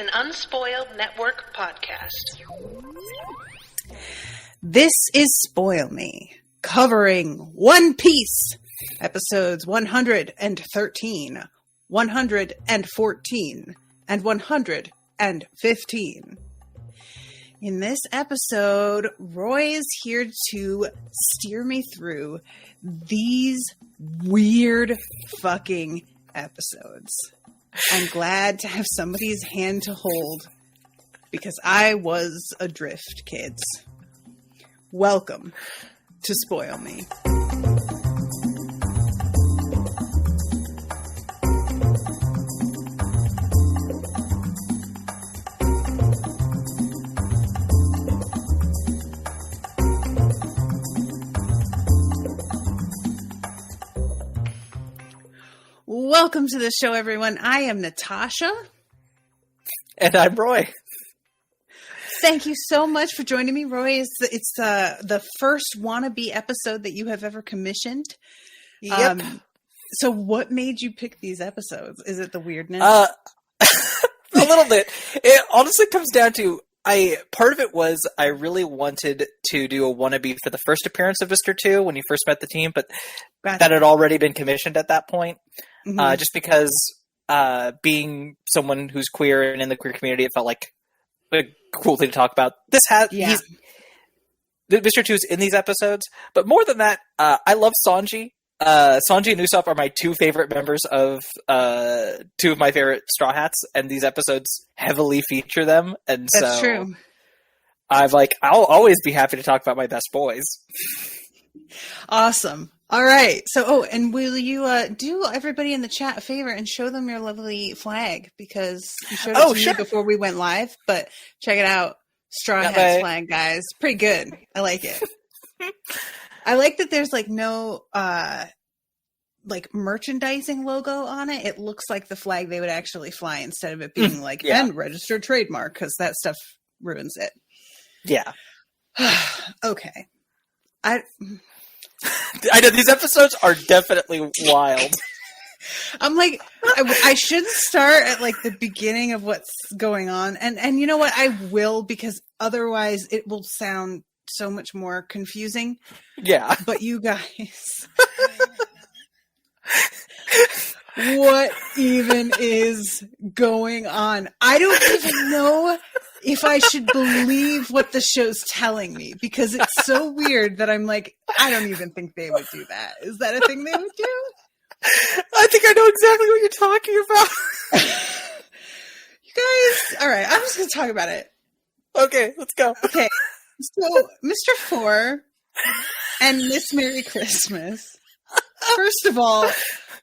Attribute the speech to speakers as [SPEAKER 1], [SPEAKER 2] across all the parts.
[SPEAKER 1] an Unspoiled Network podcast.
[SPEAKER 2] This is Spoil Me, covering One Piece, episodes 113, 114, and 115. In this episode, Roy is here to steer me through these weird fucking episodes. I'm glad to have somebody's hand to hold because I was adrift, kids. Welcome to Spoil Me. Welcome to the show, everyone. I am Natasha.
[SPEAKER 3] And I'm Roy.
[SPEAKER 2] Thank you so much for joining me, Roy. It's the first wannabe episode that you have ever commissioned.
[SPEAKER 3] Yep.
[SPEAKER 2] So what made you pick these episodes? Is it the weirdness?
[SPEAKER 3] A little bit. It honestly comes down to, part of it was I really wanted to do a wannabe for the first appearance of Mr. 2 when you first met the team, but that had already been commissioned at that point. Mm-hmm. Just because being someone who's queer and in the queer community, it felt like a cool thing to talk about. Mr. 2's in these episodes, but more than that, I love Sanji. Sanji and Usopp are my two favorite members of two of my favorite Straw Hats, and these episodes heavily feature them. And
[SPEAKER 2] that's true.
[SPEAKER 3] I'll always be happy to talk about my best boys.
[SPEAKER 2] Awesome. All right. So, and will you do everybody in the chat a favor and show them your lovely flag? Because you showed it to me before we went live, but check it out. Straw Hats flag, guys. Pretty good. I like it. I like that there's no merchandising logo on it. It looks like the flag they would actually fly instead of it being and registered trademark, because that stuff ruins it.
[SPEAKER 3] Yeah.
[SPEAKER 2] Okay.
[SPEAKER 3] I know these episodes are definitely wild.
[SPEAKER 2] I'm like, I should start at the beginning of what's going on. And you know what? I will, because otherwise it will sound so much more confusing. Yeah. But you guys, what even is going on? I don't even know if I should believe what the show's telling me, because it's so weird that I'm like, I don't even think they would do that. Is that a thing they would do?
[SPEAKER 3] I think I know exactly what you're talking about.
[SPEAKER 2] You guys, all right, I'm just going to talk about it.
[SPEAKER 3] Okay, let's go.
[SPEAKER 2] Okay, so Mr. 4 and Miss Merry Christmas. First of all,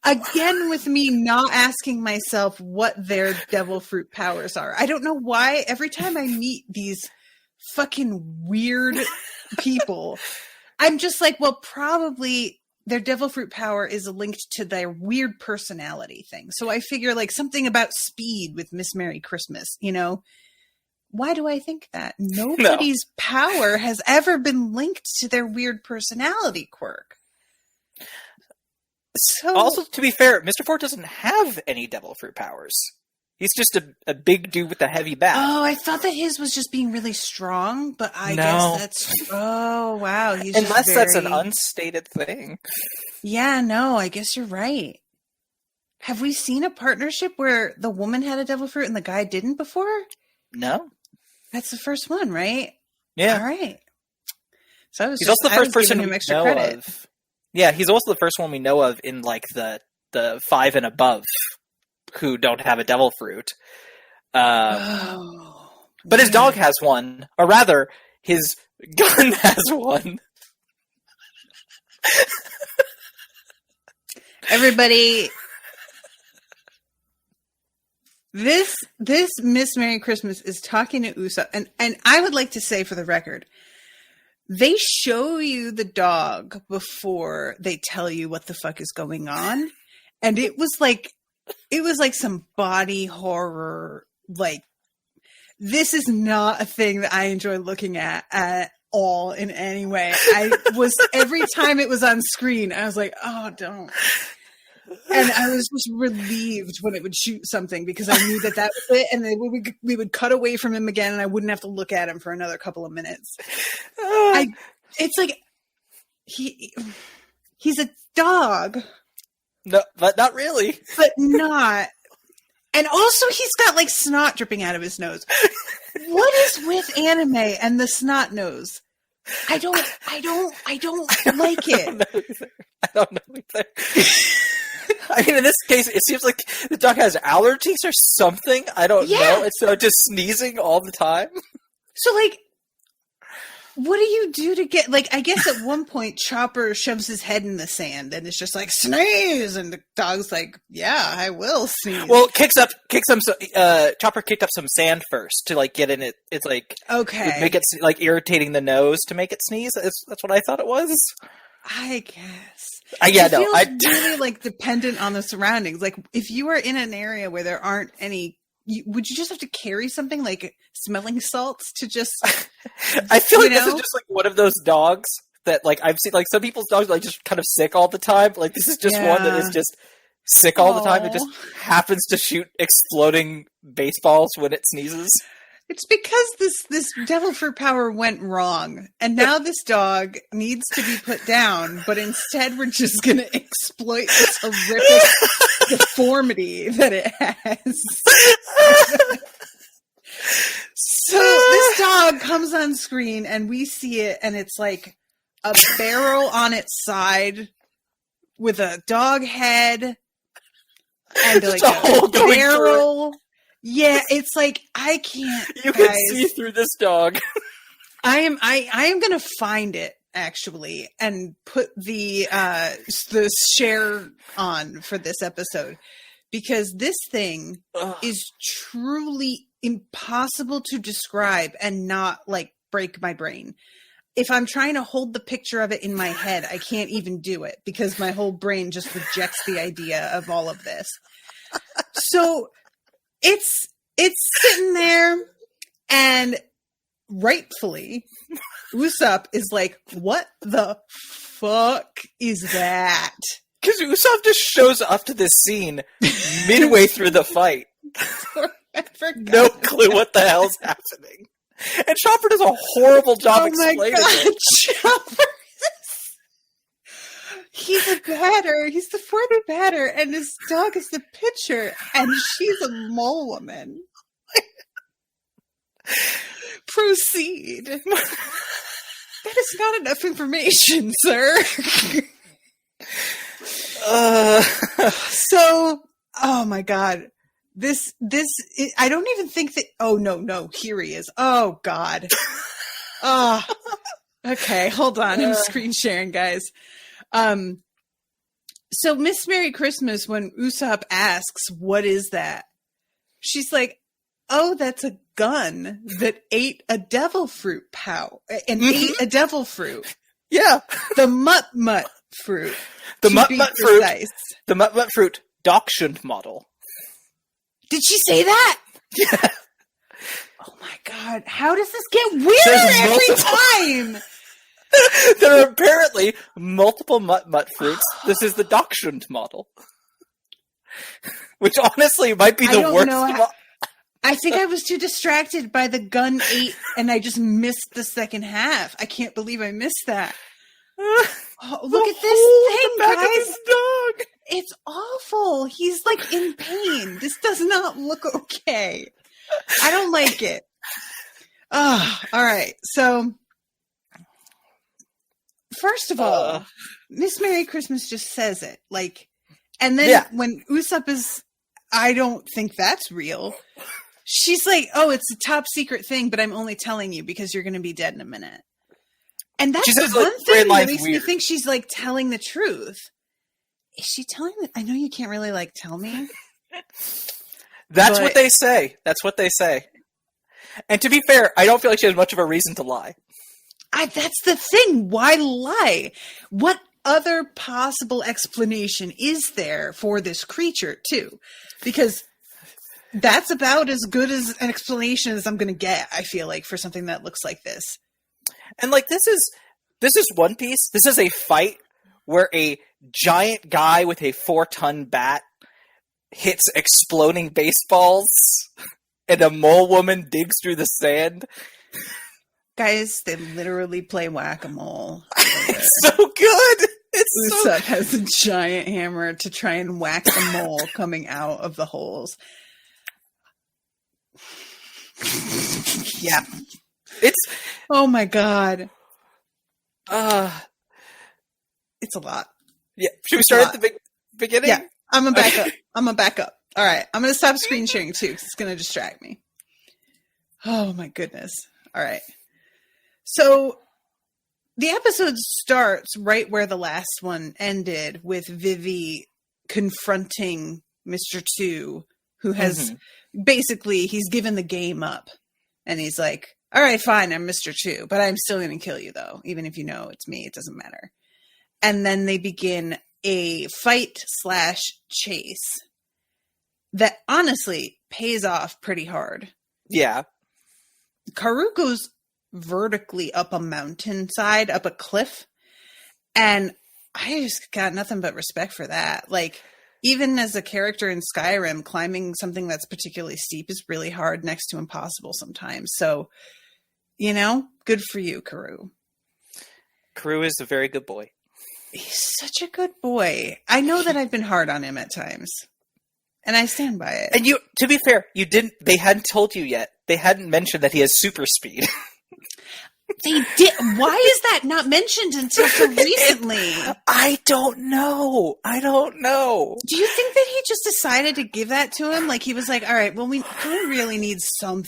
[SPEAKER 2] again, with me not asking myself what their devil fruit powers are. I don't know why every time I meet these fucking weird people, I'm just like, well, probably their devil fruit power is linked to their weird personality thing. So I figure something about speed with Miss Merry Christmas, Why do I think that? Nobody's power has ever been linked to their weird personality quirk.
[SPEAKER 3] So, also, to be fair, Mr. 4 doesn't have any devil fruit powers. He's just a big dude with a heavy bat.
[SPEAKER 2] Oh, I thought that his was just being really strong, but I guess that's... Oh, wow.
[SPEAKER 3] Unless that's an unstated thing.
[SPEAKER 2] Yeah, no, I guess you're right. Have we seen a partnership where the woman had a devil fruit and the guy didn't before?
[SPEAKER 3] No.
[SPEAKER 2] That's the first one, right?
[SPEAKER 3] Yeah.
[SPEAKER 2] All right. So
[SPEAKER 3] he's also the first person
[SPEAKER 2] him extra credit.
[SPEAKER 3] Of. Yeah, he's also the first one we know of in the 5 and above who don't have a devil fruit. But his dog has one, or rather, his gun has one.
[SPEAKER 2] Everybody, this Miss Merry Christmas is talking to Usopp, and I would like to say, for the record, they show you the dog before they tell you what the fuck is going on. And it was like some body horror. This is not a thing that I enjoy looking at all in any way. I was, every time it was on screen, I was like, oh, don't. And I was just relieved when it would shoot something because I knew that was it. And then we would cut away from him again and I wouldn't have to look at him for another couple of minutes. It's like he's a dog.
[SPEAKER 3] No, but not really.
[SPEAKER 2] But not. And also he's got like snot dripping out of his nose. What is with anime and the snot nose? I don't like it.
[SPEAKER 3] I don't know either. I mean, in this case, it seems like the dog has allergies or something. I don't know. It's just sneezing all the time.
[SPEAKER 2] So, like, what do you do to get, like, I guess at one point Chopper shoves his head in the sand and it's just like, sneeze! And the dog's like, yeah, I will sneeze.
[SPEAKER 3] Well, Chopper kicked up some sand first to, like, get in it. It's like,
[SPEAKER 2] okay.
[SPEAKER 3] Make it, like, irritating the nose to make it sneeze. That's what I thought it was.
[SPEAKER 2] I guess.
[SPEAKER 3] It
[SPEAKER 2] feels really, like, dependent on the surroundings. Like, if you are in an area where there aren't any, would you just have to carry something like smelling salts to just?
[SPEAKER 3] I feel like this is just like one of those dogs that, like, I've seen, like, some people's dogs are, like, just kind of sick all the time. Like, this is just one that is just sick all the time. It just happens to shoot exploding baseballs when it sneezes.
[SPEAKER 2] It's because this devil fruit power went wrong, and now this dog needs to be put down, but instead we're just going to exploit this horrific deformity that it has. So this dog comes on screen, and we see it, and it's like a barrel on its side with a dog head and like a barrel. Yeah, it's like I can't.
[SPEAKER 3] You can see through this dog.
[SPEAKER 2] I am gonna find it actually and put the share on for this episode because this thing is truly impossible to describe and not like break my brain. If I'm trying to hold the picture of it in my head, I can't even do it because my whole brain just rejects the idea of all of this. So. It's sitting there, and rightfully, Usopp is like, "What the fuck is that?"
[SPEAKER 3] Because Usopp just shows up to this scene midway through the fight. No clue what the hell's happening, and Chopper does a horrible job explaining it.
[SPEAKER 2] Chopper! He's a batter. He's the fourth batter, and his dog is the pitcher, and she's a mole woman. Proceed. That is not enough information, sir. So, oh my god. This, I don't even think that, oh no, here he is. Oh god. Oh, okay, hold on. I'm screen sharing, guys. So Miss Merry Christmas, when Usopp asks, what is that? She's like, oh, that's a gun that ate a devil fruit ate a devil fruit.
[SPEAKER 3] Yeah.
[SPEAKER 2] The mut fruit.
[SPEAKER 3] The mut fruit. The mut fruit Dachshund model.
[SPEAKER 2] Did she say that?
[SPEAKER 3] Yeah.
[SPEAKER 2] Oh my god. How does this get weirder every time?
[SPEAKER 3] There are apparently multiple mut fruits. This is the Dachshund model. Which honestly might be the worst.
[SPEAKER 2] I think I was too distracted by the gun 8 and I just missed the second half. I can't believe I missed that. Oh, look at this thing, guys.
[SPEAKER 3] Dog.
[SPEAKER 2] It's awful. He's like in pain. This does not look okay. I don't like it. Oh, all right. So first of all, Miss Merry Christmas just says it. Like, and then when Usopp is, I don't think that's real. She's like, oh, it's a top secret thing, but I'm only telling you because you're going to be dead in a minute. And that's the one thing that makes me think she's like telling the truth. Is she telling the, I know you can't really like tell me.
[SPEAKER 3] That's what they say. That's what they say. And to be fair, I don't feel like she has much of a reason to lie.
[SPEAKER 2] That's the thing. Why lie? What other possible explanation is there for this creature, too? Because that's about as good as an explanation as I'm going to get, I feel like, for something that looks like this.
[SPEAKER 3] And, like, this is One Piece. This is a fight where a giant guy with a 4-ton bat hits exploding baseballs and a mole woman digs through the sand.
[SPEAKER 2] Guys, they literally play whack-a-mole.
[SPEAKER 3] It's so good!
[SPEAKER 2] Usopp has a giant hammer to try and whack the mole coming out of the holes. Yeah. Oh my god. It's a lot.
[SPEAKER 3] Yeah. Should we start at the beginning?
[SPEAKER 2] Yeah. I'm gonna back up. All right. I'm gonna stop screen sharing too, because it's gonna distract me. Oh my goodness. All right. So the episode starts right where the last one ended, with Vivi confronting Mr. 2, who has basically, he's given the game up. And he's like, all right, fine, I'm Mr. 2, but I'm still going to kill you, though. Even if you know it's me, it doesn't matter. And then they begin a fight/chase that honestly pays off pretty hard.
[SPEAKER 3] Yeah.
[SPEAKER 2] Karoo goes vertically up a mountainside, up a cliff, and I just got nothing but respect for that. Like, even as a character in Skyrim, climbing something that's particularly steep is really hard, next to impossible sometimes. So, you know, good for you, Karoo.
[SPEAKER 3] Karoo is a very good boy.
[SPEAKER 2] He's such a good boy. I know that I've been hard on him at times, and I stand by it.
[SPEAKER 3] And to be fair, they hadn't told you yet. They hadn't mentioned that he has super speed.
[SPEAKER 2] They did. Why is that not mentioned until so recently?
[SPEAKER 3] I don't know.
[SPEAKER 2] Do you think that he just decided to give that to him? Like, he was like, all right, well, we really need some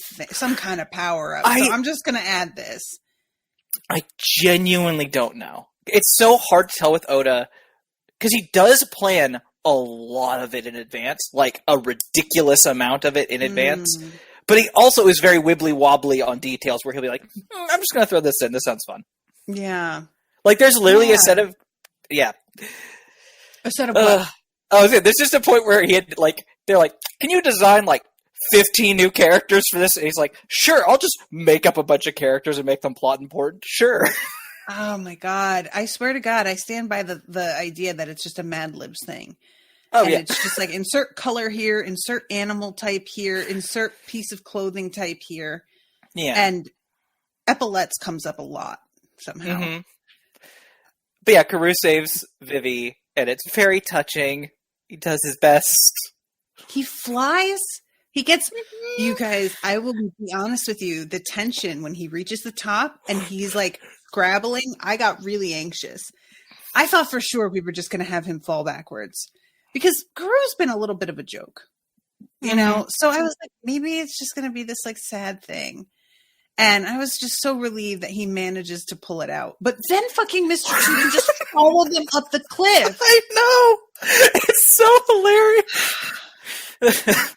[SPEAKER 2] kind of power up. So I'm just going to add this.
[SPEAKER 3] I genuinely don't know. It's so hard to tell with Oda, because he does plan a lot of it in advance, like a ridiculous amount of it in advance. But he also is very wibbly-wobbly on details, where he'll be like, I'm just going to throw this in. This sounds fun.
[SPEAKER 2] Yeah.
[SPEAKER 3] Like, there's literally a set of... Yeah.
[SPEAKER 2] A set of what?
[SPEAKER 3] There's just a point where they're like, can you design, 15 new characters for this? And he's like, sure, I'll just make up a bunch of characters and make them plot important. Sure.
[SPEAKER 2] Oh, my God. I swear to God, I stand by the idea that it's just a Mad Libs thing.
[SPEAKER 3] Oh,
[SPEAKER 2] and
[SPEAKER 3] yeah.
[SPEAKER 2] It's just like, insert color here, insert animal type here, insert piece of clothing type here.
[SPEAKER 3] Yeah.
[SPEAKER 2] And epaulets comes up a lot somehow.
[SPEAKER 3] Mm-hmm. But yeah, Karoo saves Vivi, and it's very touching. He does his best.
[SPEAKER 2] He flies. He gets... You guys, I will be honest with you, the tension when he reaches the top and he's scrabbling, I got really anxious. I thought for sure we were just going to have him fall backwards. Because Karoo's been a little bit of a joke, you know? So I was like, maybe it's just going to be this sad thing. And I was just so relieved that he manages to pull it out. But then fucking Mr. Two just followed him up the cliff.
[SPEAKER 3] I know! It's so hilarious!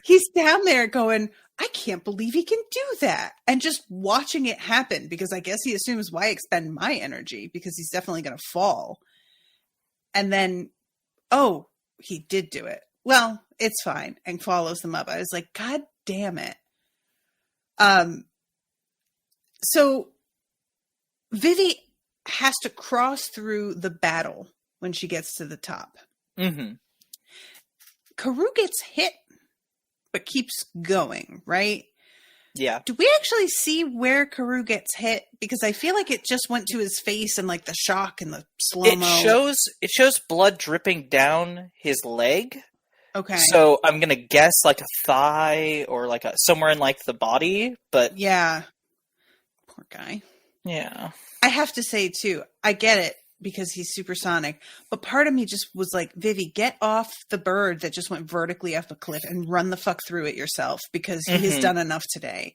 [SPEAKER 2] He's down there going, I can't believe he can do that. And just watching it happen, because I guess he assumes, why expend my energy? Because he's definitely going to fall. And then... oh, he did do it. Well, it's fine. And follows them up. I was like, God damn it. So Vivi has to cross through the battle when she gets to the top.
[SPEAKER 3] Mm-hmm.
[SPEAKER 2] Karoo gets hit, but keeps going, right?
[SPEAKER 3] Yeah.
[SPEAKER 2] Do we actually see where Karoo gets hit? Because I feel like it just went to his face and the shock and the slow-mo.
[SPEAKER 3] It shows blood dripping down his leg.
[SPEAKER 2] Okay.
[SPEAKER 3] So I'm going to guess a thigh or somewhere in the body, but...
[SPEAKER 2] Yeah. Poor guy.
[SPEAKER 3] Yeah.
[SPEAKER 2] I have to say too, I get it because he's supersonic, but part of me just was like, Vivi, get off the bird that just went vertically off a cliff and run the fuck through it yourself, because he has done enough today.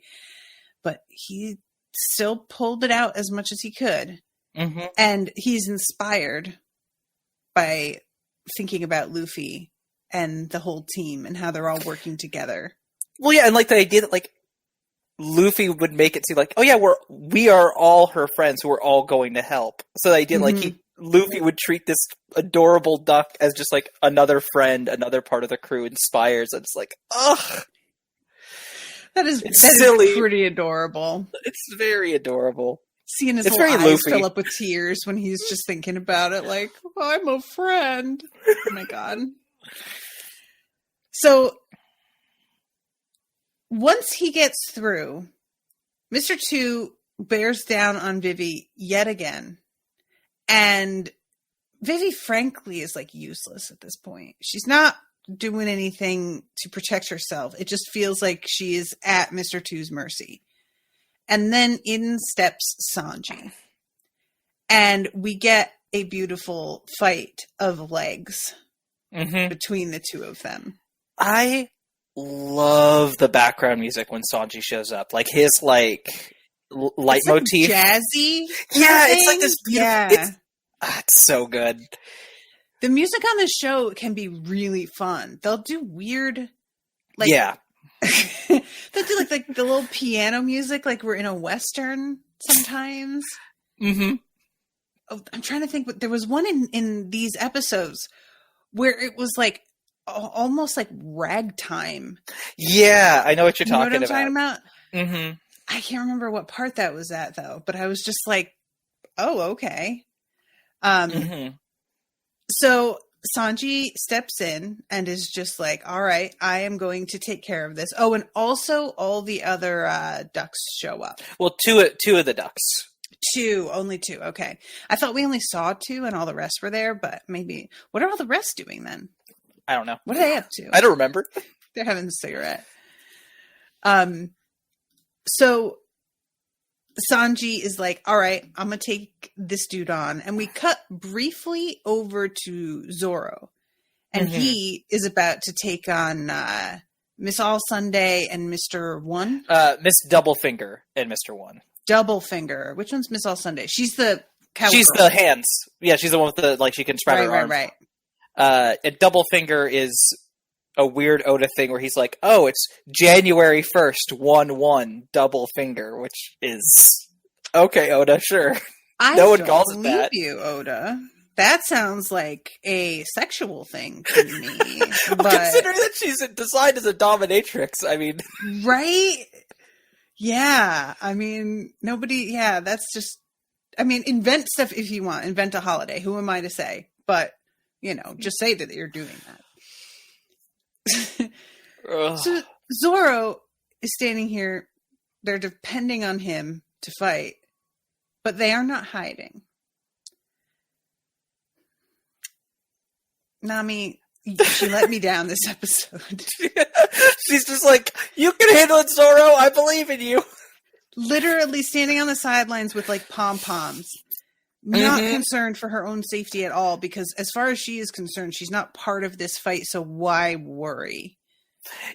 [SPEAKER 2] But he still pulled it out as much as he could. Mm-hmm. And he's inspired by thinking about Luffy and the whole team and how they're all working together.
[SPEAKER 3] Well, yeah, and the idea that Luffy would make it seem oh yeah, we are all her friends who are all going to help. So the idea Luffy would treat this adorable duck as just another friend, another part of the crew, inspires. And it's ugh.
[SPEAKER 2] That is
[SPEAKER 3] silly.
[SPEAKER 2] Is pretty adorable.
[SPEAKER 3] It's very adorable.
[SPEAKER 2] Seeing his
[SPEAKER 3] It's
[SPEAKER 2] little
[SPEAKER 3] very
[SPEAKER 2] eyes
[SPEAKER 3] Luffy.
[SPEAKER 2] fill up with tears when he's just thinking about it, like, oh, I'm a friend. Oh my god. So once he gets through, Mr. 2 bears down on Vivi yet again. And Vivi, frankly, is like useless at this point. She's not doing anything to protect herself. It just feels like she is at Mr. 2's mercy. And then in steps Sanji. And we get a beautiful fight of legs between the two of them.
[SPEAKER 3] I love the background music when Sanji shows up. Like his leitmotif.
[SPEAKER 2] It's like jazzy.
[SPEAKER 3] Yeah, it's like this beautiful.
[SPEAKER 2] Yeah.
[SPEAKER 3] It's so good.
[SPEAKER 2] The music on the show can be really fun. They'll do weird, like,
[SPEAKER 3] yeah.
[SPEAKER 2] they'll do like the little piano music, like we're in a Western sometimes.
[SPEAKER 3] Mm-hmm.
[SPEAKER 2] Oh, I'm trying to think, but there was one in these episodes where it was like almost like ragtime.
[SPEAKER 3] Yeah, I know what you're
[SPEAKER 2] You know
[SPEAKER 3] talking
[SPEAKER 2] what I'm
[SPEAKER 3] about.
[SPEAKER 2] talking about?
[SPEAKER 3] Mm-hmm.
[SPEAKER 2] I can't remember what part that was at though, but I was just like, oh, okay. So Sanji steps in and is just like, all right, I am going to take care of this. Oh, and also all the other ducks show up.
[SPEAKER 3] Well, two of the ducks.
[SPEAKER 2] Only two. Okay. I thought we only saw two and all the rest were there, but maybe, what are all the rest doing then?
[SPEAKER 3] I don't know.
[SPEAKER 2] What are they up to?
[SPEAKER 3] I don't remember.
[SPEAKER 2] They're having a cigarette. So Sanji is like, all right, I'm going to take this dude on. And we cut briefly over to Zoro. And he is about to take on Miss All Sunday and Mr. One.
[SPEAKER 3] Miss Doublefinger and Mr. One.
[SPEAKER 2] Doublefinger. Which one's Miss All Sunday? She's the cowgirl.
[SPEAKER 3] She's the hands. Yeah, she's the one with the, like, she can spread her arms.
[SPEAKER 2] Right.
[SPEAKER 3] And Doublefinger is a weird Oda thing where he's like, oh, it's January 1st, 1/1, Doublefinger, which is okay, Oda, sure. No one calls it that.
[SPEAKER 2] You, Oda. That sounds like a sexual thing to me.
[SPEAKER 3] Well, considering that she's designed as a dominatrix, I mean,
[SPEAKER 2] right? Yeah, I mean, nobody. Yeah, that's just. I mean, invent stuff if you want. Invent a holiday. Who am I to say? But just say that you're doing that. So Zoro is standing here. They're depending on him to fight, but they are not hiding. Nami, she let me down this episode.
[SPEAKER 3] She's just like, you can handle it, Zoro. I believe in you.
[SPEAKER 2] Literally standing on the sidelines with like pom-poms. Not concerned for her own safety at all, because as far as she is concerned, she's not part of this fight, so why worry?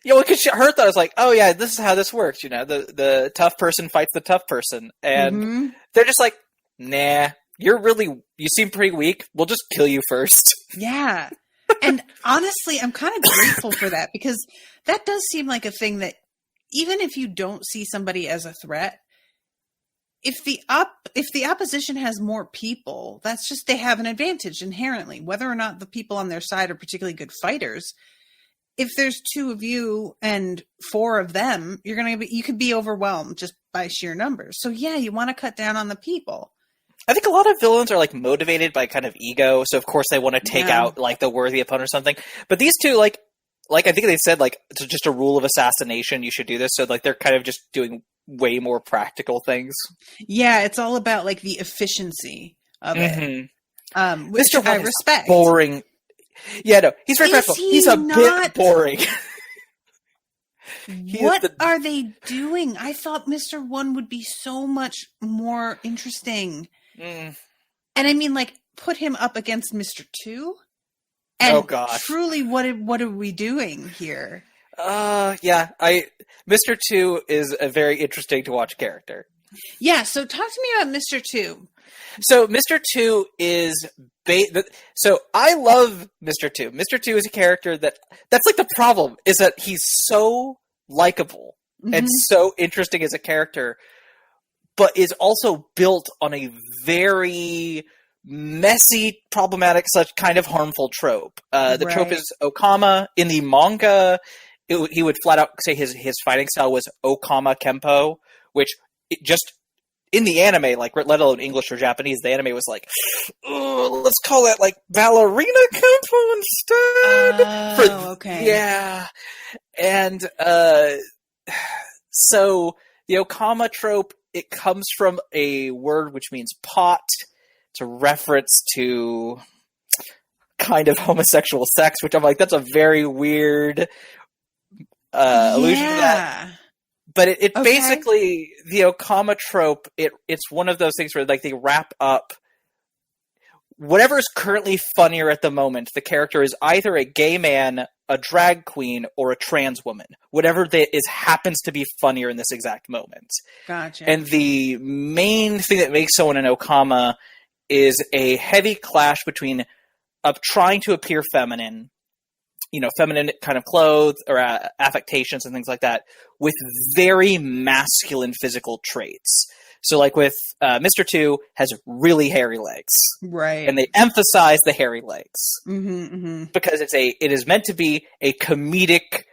[SPEAKER 3] Yeah, well, because her thought was like, oh yeah, this is how this works, the tough person fights the tough person. And they're just like, nah, you seem pretty weak. We'll just kill you first.
[SPEAKER 2] Yeah. And honestly, I'm kind of grateful for that, because that does seem like a thing that even if you don't see somebody as a threat, if the opposition has more people, that's just, they have an advantage inherently, whether or not the people on their side are particularly good fighters. If there's 2 of you and 4 of them, you could be overwhelmed just by sheer numbers. So yeah, you want to cut down on the people. I
[SPEAKER 3] think a lot of villains are like motivated by kind of ego, so of course they want to take out like the worthy opponent or something. But these two, like I think they said, like, it's just a rule of assassination. You should do this. So like they're kind of just doing way more practical things.
[SPEAKER 2] Yeah, it's all about like the efficiency of it. Which
[SPEAKER 3] Mr.
[SPEAKER 2] I respect.
[SPEAKER 3] Boring. Yeah, no, he's very practical. He's a bit boring.
[SPEAKER 2] What are they doing? I thought Mr. One would be so much more interesting. And I mean, like, put him up against Mr. 2? And
[SPEAKER 3] oh gosh,
[SPEAKER 2] truly, what are we doing here?
[SPEAKER 3] Yeah, Mr. 2 is a very interesting to watch character.
[SPEAKER 2] Yeah, so talk to me about Mr. 2.
[SPEAKER 3] So Mr. 2 is so I love Mr. 2. Mr. 2 is a character that's like the problem is that he's so likable and so interesting as a character, but is also built on a very messy, problematic, such kind of harmful trope. The trope is Okama. In the manga, he would flat out say his fighting style was Okama Kempo, which it just in the anime, like, let alone English or Japanese, the anime was like, oh, let's call that, like, ballerina kempo instead.
[SPEAKER 2] Okay.
[SPEAKER 3] Yeah. And, so the Okama trope, it comes from a word which means pot. It's a reference to kind of homosexual sex, which I'm like, that's a very weird allusion to that. But it okay. Basically, the Okama trope, it's one of those things where like they wrap up whatever is currently funnier at the moment. The character is either a gay man, a drag queen, or a trans woman. Whatever that is happens to be funnier in this exact moment.
[SPEAKER 2] Gotcha.
[SPEAKER 3] And the main thing that makes someone an Okama is a heavy clash between trying to appear feminine, feminine kind of clothes or affectations and things like that, with very masculine physical traits. So, like with Mr. 2 has really hairy legs,
[SPEAKER 2] right?
[SPEAKER 3] And they emphasize the hairy legs
[SPEAKER 2] because
[SPEAKER 3] it is meant to be a comedic,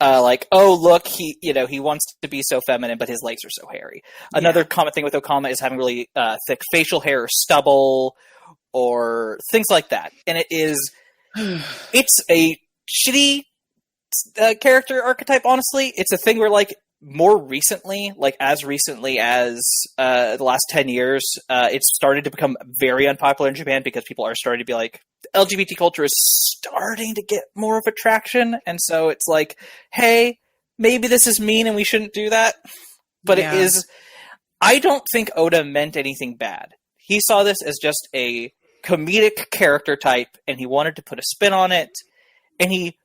[SPEAKER 3] like, oh look, he wants to be so feminine, but his legs are so hairy. Another common thing with Okama is having really thick facial hair or stubble or things like that, and it's a shitty character archetype. Honestly, it's a thing where like. More recently, like as recently as the last 10 years, it's started to become very unpopular in Japan because people are starting to be like, LGBT culture is starting to get more of a traction. And so it's like, hey, maybe this is mean and we shouldn't do that. But it is, I don't think Oda meant anything bad. He saw this as just a comedic character type and he wanted to put a spin on it. And he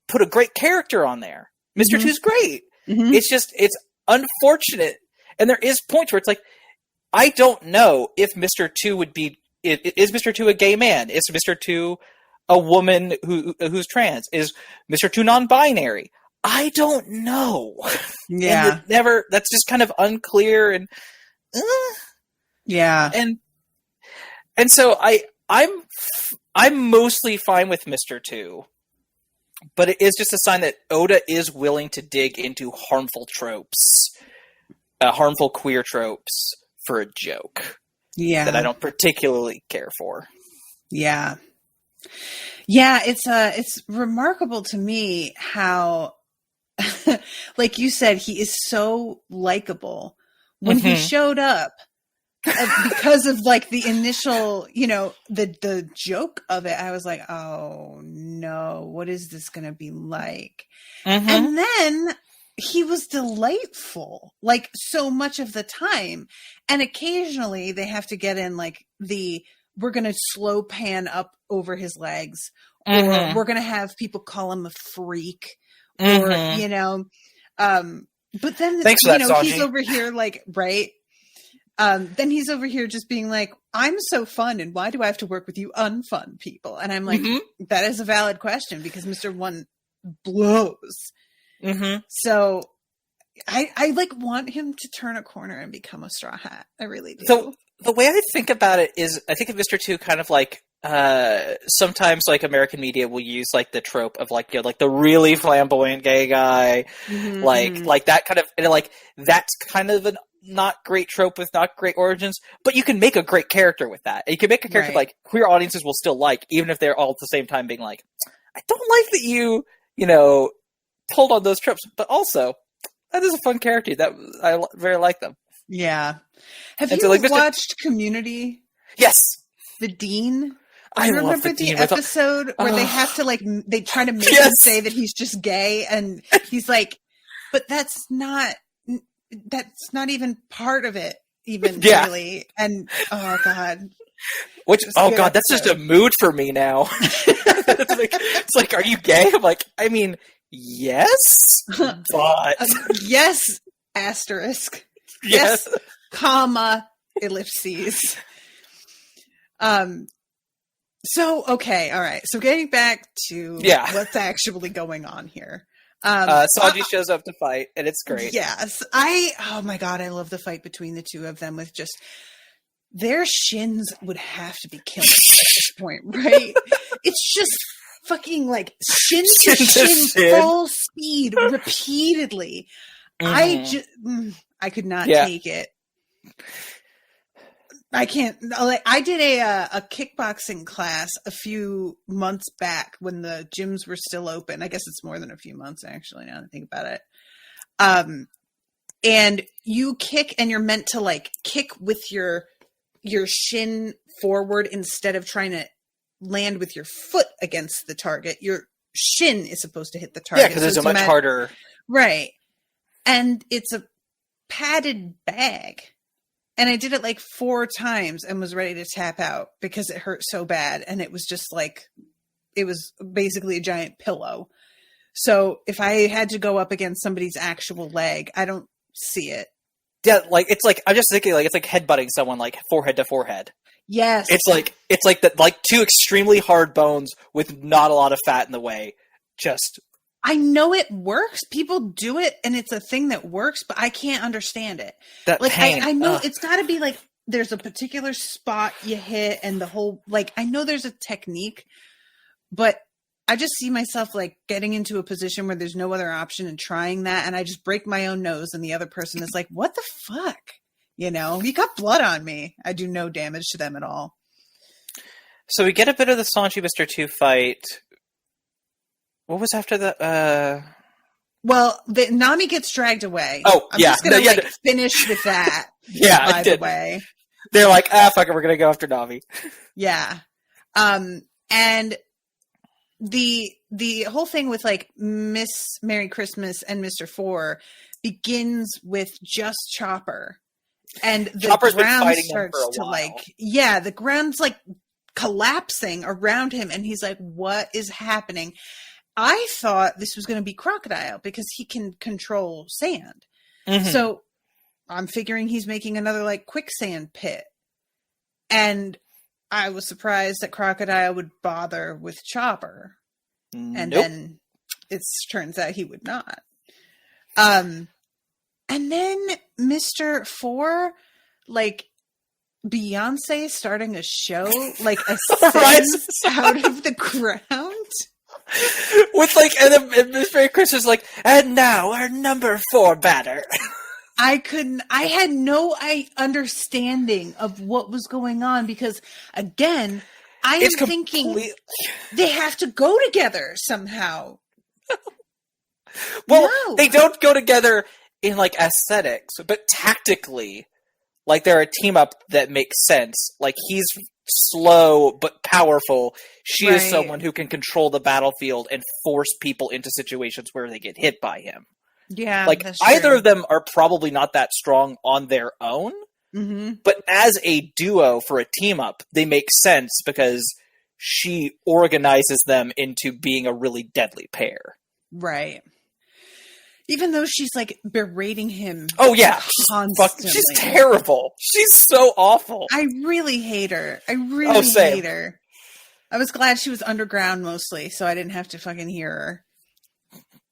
[SPEAKER 3] put a great character on there. Mr. 2's great. It's unfortunate. And there is points where it's like, I don't know if Mr. 2 would be, is Mr. 2 a gay man? Is Mr. 2 a woman who's trans? Is Mr. 2 non-binary? I don't know.
[SPEAKER 2] Yeah.
[SPEAKER 3] And that's just kind of unclear and,
[SPEAKER 2] yeah.
[SPEAKER 3] And so I'm mostly fine with Mr. 2. But it is just a sign that Oda is willing to dig into harmful tropes, harmful queer tropes for a joke.
[SPEAKER 2] Yeah.
[SPEAKER 3] That I don't particularly care for.
[SPEAKER 2] Yeah. Yeah, it's remarkable to me how, like you said, he is so likable. When he showed up, because of like the initial, the joke of it, I was like, oh no, what is this going to be like? And then he was delightful, like so much of the time. And occasionally they have to get in like we're going to slow pan up over his legs, or we're going to have people call him a freak, or, but then,
[SPEAKER 3] thanks for that, Sanji.
[SPEAKER 2] He's over here like, right. Then he's over here just being like, I'm so fun, and why do I have to work with you unfun people? And I'm like, that is a valid question because Mr. 1 blows. So I like want him to turn a corner and become a Straw Hat. I really do.
[SPEAKER 3] So the way I think about it is I think of Mr. 2 kind of like sometimes like American media will use like the trope of like, like the really flamboyant gay guy, like that kind of, and like that's kind of an not great trope with not great origins, but you can make a great character with that. And you can make a character like queer audiences will still like, even if they're all at the same time being like, I don't like that you pulled on those tropes, but also that is a fun character that I very like them.
[SPEAKER 2] Yeah. Have you watched Community?
[SPEAKER 3] Yes.
[SPEAKER 2] The Dean?
[SPEAKER 3] I
[SPEAKER 2] remember the episode where they have to like, they try to make him say that he's just gay, and he's like, but that's not even part of it, even really. And oh god,
[SPEAKER 3] god, that's just a mood for me now. it's like, are you gay? I'm like, I mean, yes, but
[SPEAKER 2] yes, asterisk, yes, comma, ellipses. So okay, all right. So getting back to what's actually going on here.
[SPEAKER 3] Sanji shows up to fight, and it's great.
[SPEAKER 2] Yes. Oh my god, I love the fight between the two of them with just their shins would have to be killing at this point, right? It's just fucking like shin to shin, full speed repeatedly. I could not take it. I can't. Like, I did a kickboxing class a few months back when the gyms were still open. I guess it's more than a few months, actually, now that I think about it. And you kick, and you're meant to like kick with your shin forward instead of trying to land with your foot against the target. Your shin is supposed to hit the target.
[SPEAKER 3] Yeah, because it's a much harder.
[SPEAKER 2] Right. And it's a padded bag. And I did it like 4 times and was ready to tap out because it hurt so bad. And it was just like, it was basically a giant pillow. So if I had to go up against somebody's actual leg, I don't see it.
[SPEAKER 3] Yeah, like it's like I'm just thinking like it's like headbutting someone like forehead to forehead.
[SPEAKER 2] Yes.
[SPEAKER 3] It's like that, like 2 extremely hard bones with not a lot of fat in the way. Just
[SPEAKER 2] I know it works. People do it, and it's a thing that works, but I can't understand it.
[SPEAKER 3] That
[SPEAKER 2] like
[SPEAKER 3] pain.
[SPEAKER 2] I know it's got to be like there's a particular spot you hit, and the whole like I know there's a technique, but I just see myself like getting into a position where there's no other option and trying that, and I just break my own nose, and the other person is like, "What the fuck?" You know, you got blood on me. I do no damage to them at all.
[SPEAKER 3] So we get a bit of the Sanji Mr. 2 fight. What was after the?
[SPEAKER 2] Well, Nami gets dragged away.
[SPEAKER 3] Oh,
[SPEAKER 2] I'm just gonna finish with that.
[SPEAKER 3] Yeah,
[SPEAKER 2] by the way,
[SPEAKER 3] they're like, fuck it, we're gonna go after Nami.
[SPEAKER 2] Yeah, and the whole thing with like Miss Merry Christmas and Mr. 4 begins with just Chopper, and the
[SPEAKER 3] Chopper's
[SPEAKER 2] ground starts to like, the ground's like collapsing around him, and he's like, "What is happening?" I thought this was going to be Crocodile because he can control sand. Mm-hmm. So I'm figuring he's making another like quicksand pit. And I was surprised that Crocodile would bother with Chopper. And then it turns out he would not. And then Mr. 4, like Beyonce starting a show, like ascends out of the ground.
[SPEAKER 3] With like, and then Miss Merry Christmas like, and now our number 4 batter.
[SPEAKER 2] I had no understanding of what was going on because, again, I am thinking they have to go together somehow.
[SPEAKER 3] Well, they don't go together in like aesthetics, but tactically, like they're a team up that makes sense. Like he's slow but powerful. She is someone who can control the battlefield and force people into situations where they get hit by him.
[SPEAKER 2] Yeah,
[SPEAKER 3] like either of them are probably not that strong on their own, but as a duo for a team up, they make sense because she organizes them into being a really deadly pair.
[SPEAKER 2] Right. Even though she's like berating him.
[SPEAKER 3] Oh yeah,
[SPEAKER 2] constantly.
[SPEAKER 3] She's terrible. She's so awful.
[SPEAKER 2] I really hate her. I really hate her. I was glad she was underground mostly, so I didn't have to fucking hear her.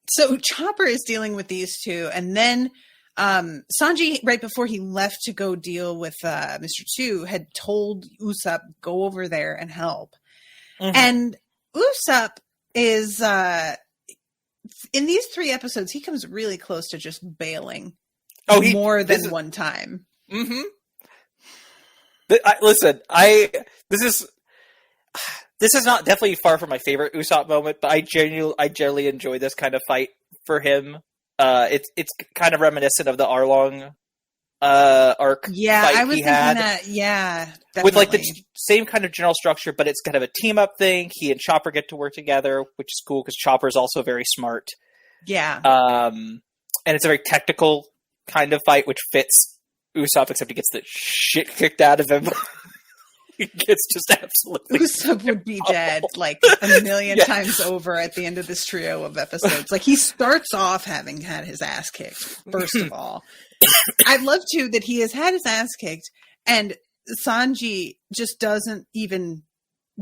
[SPEAKER 2] So Chopper is dealing with these two, and then Sanji, right before he left to go deal with Mr. 2, had told Usopp, go over there and help. Mm-hmm. And Usopp is... in these 3 episodes, he comes really close to just bailing more than one time.
[SPEAKER 3] Mm-hmm. This is not definitely far from my favorite Usopp moment, but I generally enjoy this kind of fight for him. It's kind of reminiscent of the Arlong arc.
[SPEAKER 2] Yeah,
[SPEAKER 3] fight
[SPEAKER 2] I was
[SPEAKER 3] he
[SPEAKER 2] thinking
[SPEAKER 3] had,
[SPEAKER 2] that. Yeah, definitely.
[SPEAKER 3] with like the same kind of general structure, but it's kind of a team up thing. He and Chopper get to work together, which is cool because Chopper is also very smart.
[SPEAKER 2] Yeah.
[SPEAKER 3] And it's a very technical kind of fight, which fits Usopp, except he gets the shit kicked out of him. He gets just absolutely...
[SPEAKER 2] Usopp would be dead like a million times over at the end of this trio of episodes. Like, he starts off having had his ass kicked, first of all. I love, too, that he has had his ass kicked, and Sanji just doesn't even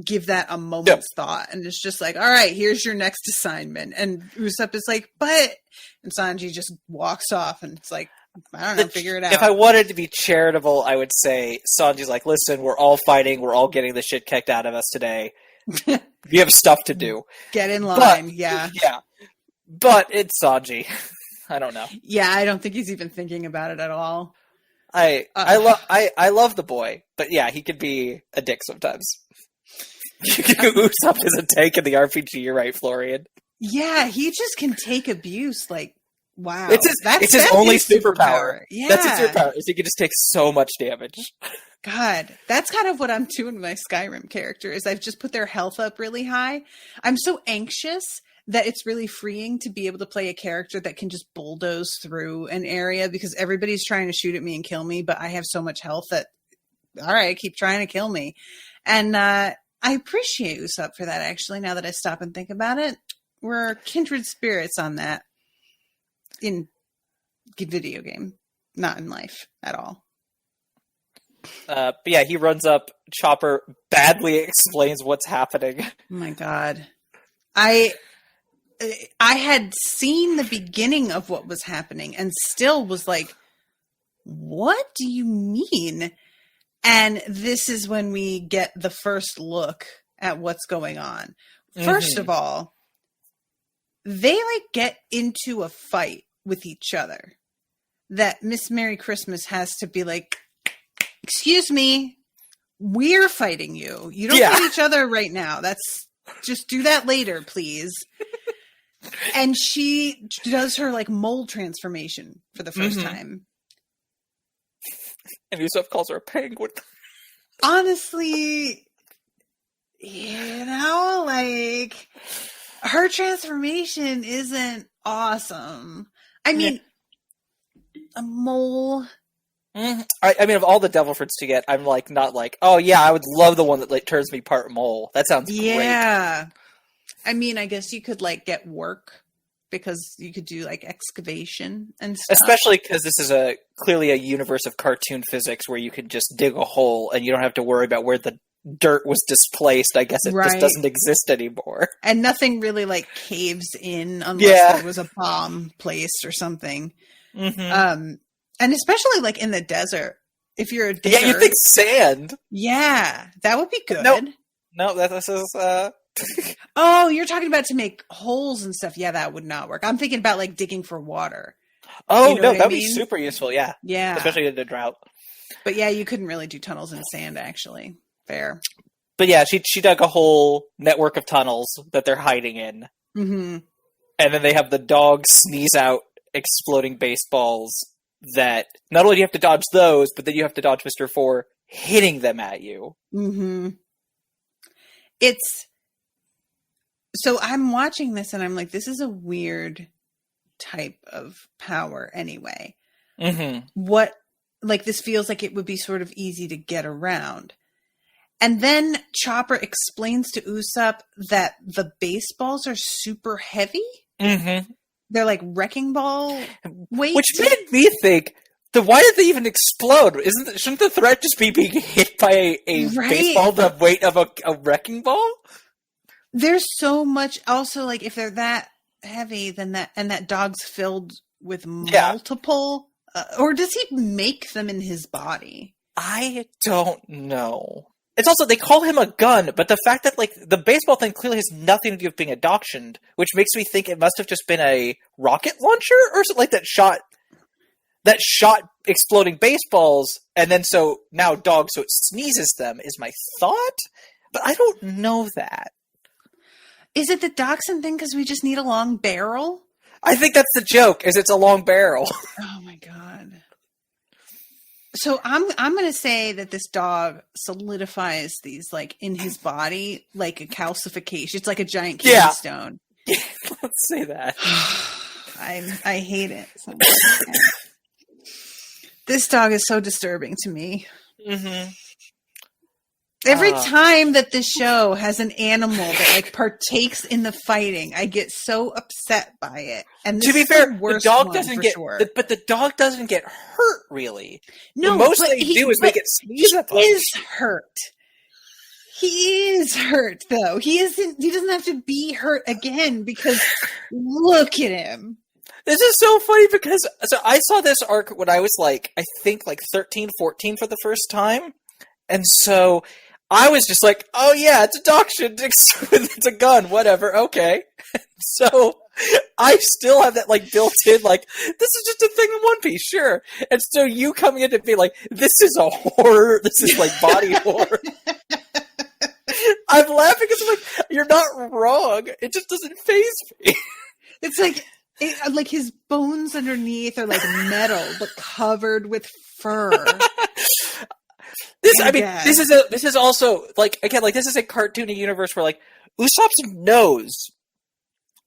[SPEAKER 2] give that a moment's thought, and it's just like, all right, here's your next assignment. And Usopp is like, but... And Sanji just walks off, and it's like, I don't know, figure it out.
[SPEAKER 3] If I wanted to be charitable, I would say Sanji's like, listen, we're all fighting, we're all getting the shit kicked out of us today. You have stuff to do.
[SPEAKER 2] Get in line, yeah.
[SPEAKER 3] Yeah. But it's Sanji. I don't know.
[SPEAKER 2] Yeah, I don't think he's even thinking about it at all.
[SPEAKER 3] I love the boy, but yeah, he could be a dick sometimes. Usopp is a tank in the RPG. You're right, Florian.
[SPEAKER 2] Yeah, he just can take abuse. Like, wow,
[SPEAKER 3] it's his only superpower.
[SPEAKER 2] Yeah,
[SPEAKER 3] that's his superpower. Is he can just take so much damage.
[SPEAKER 2] God, that's kind of what I'm doing with my Skyrim character. Is I've just put their health up really high. I'm so anxious that it's really freeing to be able to play a character that can just bulldoze through an area because everybody's trying to shoot at me and kill me, but I have so much health that, all right, keep trying to kill me. And I appreciate Usopp for that, actually, now that I stop and think about it. We're kindred spirits on that in video game, not in life at all.
[SPEAKER 3] But yeah, he runs up. Chopper badly explains what's happening.
[SPEAKER 2] Oh my God. I had seen the beginning of what was happening and still was like, what do you mean? And this is when we get the first look at what's going on. First of all, they like get into a fight with each other that Miss Merry Christmas has to be like, excuse me, we're fighting you. You don't fight each other right now. Just do that later, please. And she does her like mole transformation for the first time.
[SPEAKER 3] And Usopp calls her a penguin.
[SPEAKER 2] Honestly, like her transformation isn't awesome. I mean, a mole.
[SPEAKER 3] I mean, of all the devil fruits to get, I'm like not like, oh yeah, I would love the one that like turns me part mole. That sounds great.
[SPEAKER 2] Yeah. I mean, I guess you could like get work because you could do like excavation and stuff. Especially
[SPEAKER 3] because this is clearly a universe of cartoon physics where you can just dig a hole and you don't have to worry about where the dirt was displaced. I guess it just doesn't exist anymore.
[SPEAKER 2] And nothing really like caves in unless there was a bomb placed or something. And especially like in the desert, if you're a digger. Yeah,
[SPEAKER 3] you think sand.
[SPEAKER 2] Yeah, that would be good.
[SPEAKER 3] No, this is.
[SPEAKER 2] Oh, you're talking about to make holes and stuff. Yeah, that would not work. I'm thinking about like digging for water.
[SPEAKER 3] Oh, you know that would be super useful. Yeah,
[SPEAKER 2] yeah,
[SPEAKER 3] especially in the drought.
[SPEAKER 2] But yeah, you couldn't really do tunnels in sand. Actually, fair.
[SPEAKER 3] But yeah, she dug a whole network of tunnels that they're hiding in, and then they have the dog sneeze out exploding baseballs. That not only do you have to dodge those, but then you have to dodge Mr. 4 hitting them at you.
[SPEAKER 2] So I'm watching this and I'm like, this is a weird type of power anyway. What, like, this feels like it would be sort of easy to get around. And then Chopper explains to Usopp that the baseballs are super heavy. They're like wrecking ball weight.
[SPEAKER 3] Which made me think, why did they even explode? Shouldn't the threat just be being hit by a baseball the weight of a wrecking ball?
[SPEAKER 2] There's so much. Also, like, if they're that heavy, then that dog's filled with multiple. Or does he make them in his body?
[SPEAKER 3] I don't know. It's also, they call him a gun, but the fact that, like, the baseball thing clearly has nothing to do with being adoptioned, which makes me think it must have just been a rocket launcher or something like that shot exploding baseballs, and then so now dogs, so it sneezes them, is my thought, but I don't know that.
[SPEAKER 2] Is it the dachshund thing because we just need a long barrel?
[SPEAKER 3] I think that's the joke, is it's a long barrel.
[SPEAKER 2] Oh my God. So I'm going to say that this dog solidifies these like in his body like a calcification. It's like a giant kidney stone.
[SPEAKER 3] Yeah, let's say that.
[SPEAKER 2] I hate it. So this dog is so disturbing to me. Every time that this show has an animal that like partakes in the fighting, I get so upset by it. And this
[SPEAKER 3] to be fair,
[SPEAKER 2] the
[SPEAKER 3] dog doesn't get, but the dog doesn't get hurt really.
[SPEAKER 2] No,
[SPEAKER 3] the most they do is make it sneeze at them.
[SPEAKER 2] He is hurt. He is hurt though. He doesn't have to be hurt again because look at him.
[SPEAKER 3] This is so funny because I saw this arc when I was like, I think like 13, 14 for the first time. And so I was just like, oh yeah, it's a dachshund, it's a gun, whatever, okay. So I still have that like built in, like, this is just a thing in One Piece, sure. And so you coming in to be like, this is a horror, this is like body horror. I'm laughing because I'm like, you're not wrong. It just doesn't faze me.
[SPEAKER 2] It's like his bones underneath are like metal, but covered with fur.
[SPEAKER 3] This is also like, again, like this is a cartoony universe where like Usopp's nose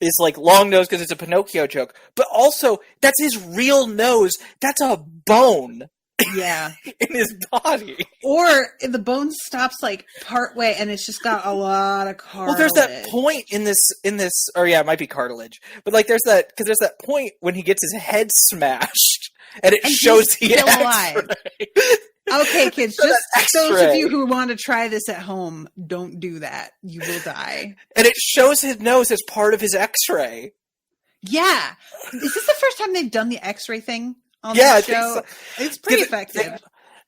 [SPEAKER 3] is like long nose because it's a Pinocchio joke, but also that's his real nose. That's a bone.
[SPEAKER 2] Yeah.
[SPEAKER 3] In his body.
[SPEAKER 2] Or the bone stops like part way and it's just got a lot of cartilage.
[SPEAKER 3] Well, there's that point in this, or yeah, it might be cartilage. But like there's that point when he gets his head smashed and it shows the X-ray.
[SPEAKER 2] Okay, kids, just those of you who want to try this at home, don't do that. You will die. And
[SPEAKER 3] it shows his nose as part of his X-ray.
[SPEAKER 2] Yeah. Is this the first time they've done the X-ray thing? I think so. It's pretty effective.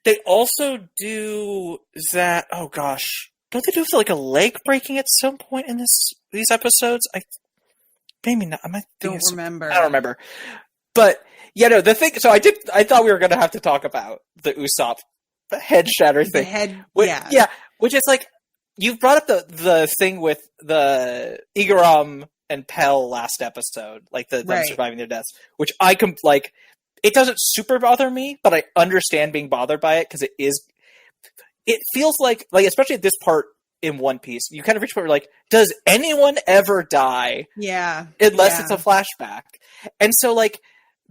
[SPEAKER 3] They also do that. Oh gosh, don't they do like a leg breaking at some point in these episodes? Maybe not. I don't remember. But yeah, no. The thing. So I thought we were going to have to talk about the Usopp head shatter thing. Which is like you've brought up the thing with the Igaram and Pell last episode, like them surviving their deaths, which I like. It doesn't super bother me, but I understand being bothered by it because it feels like especially at this part in One Piece, you kind of reach a point where like, does anyone ever die?
[SPEAKER 2] Yeah.
[SPEAKER 3] Unless it's a flashback. And so like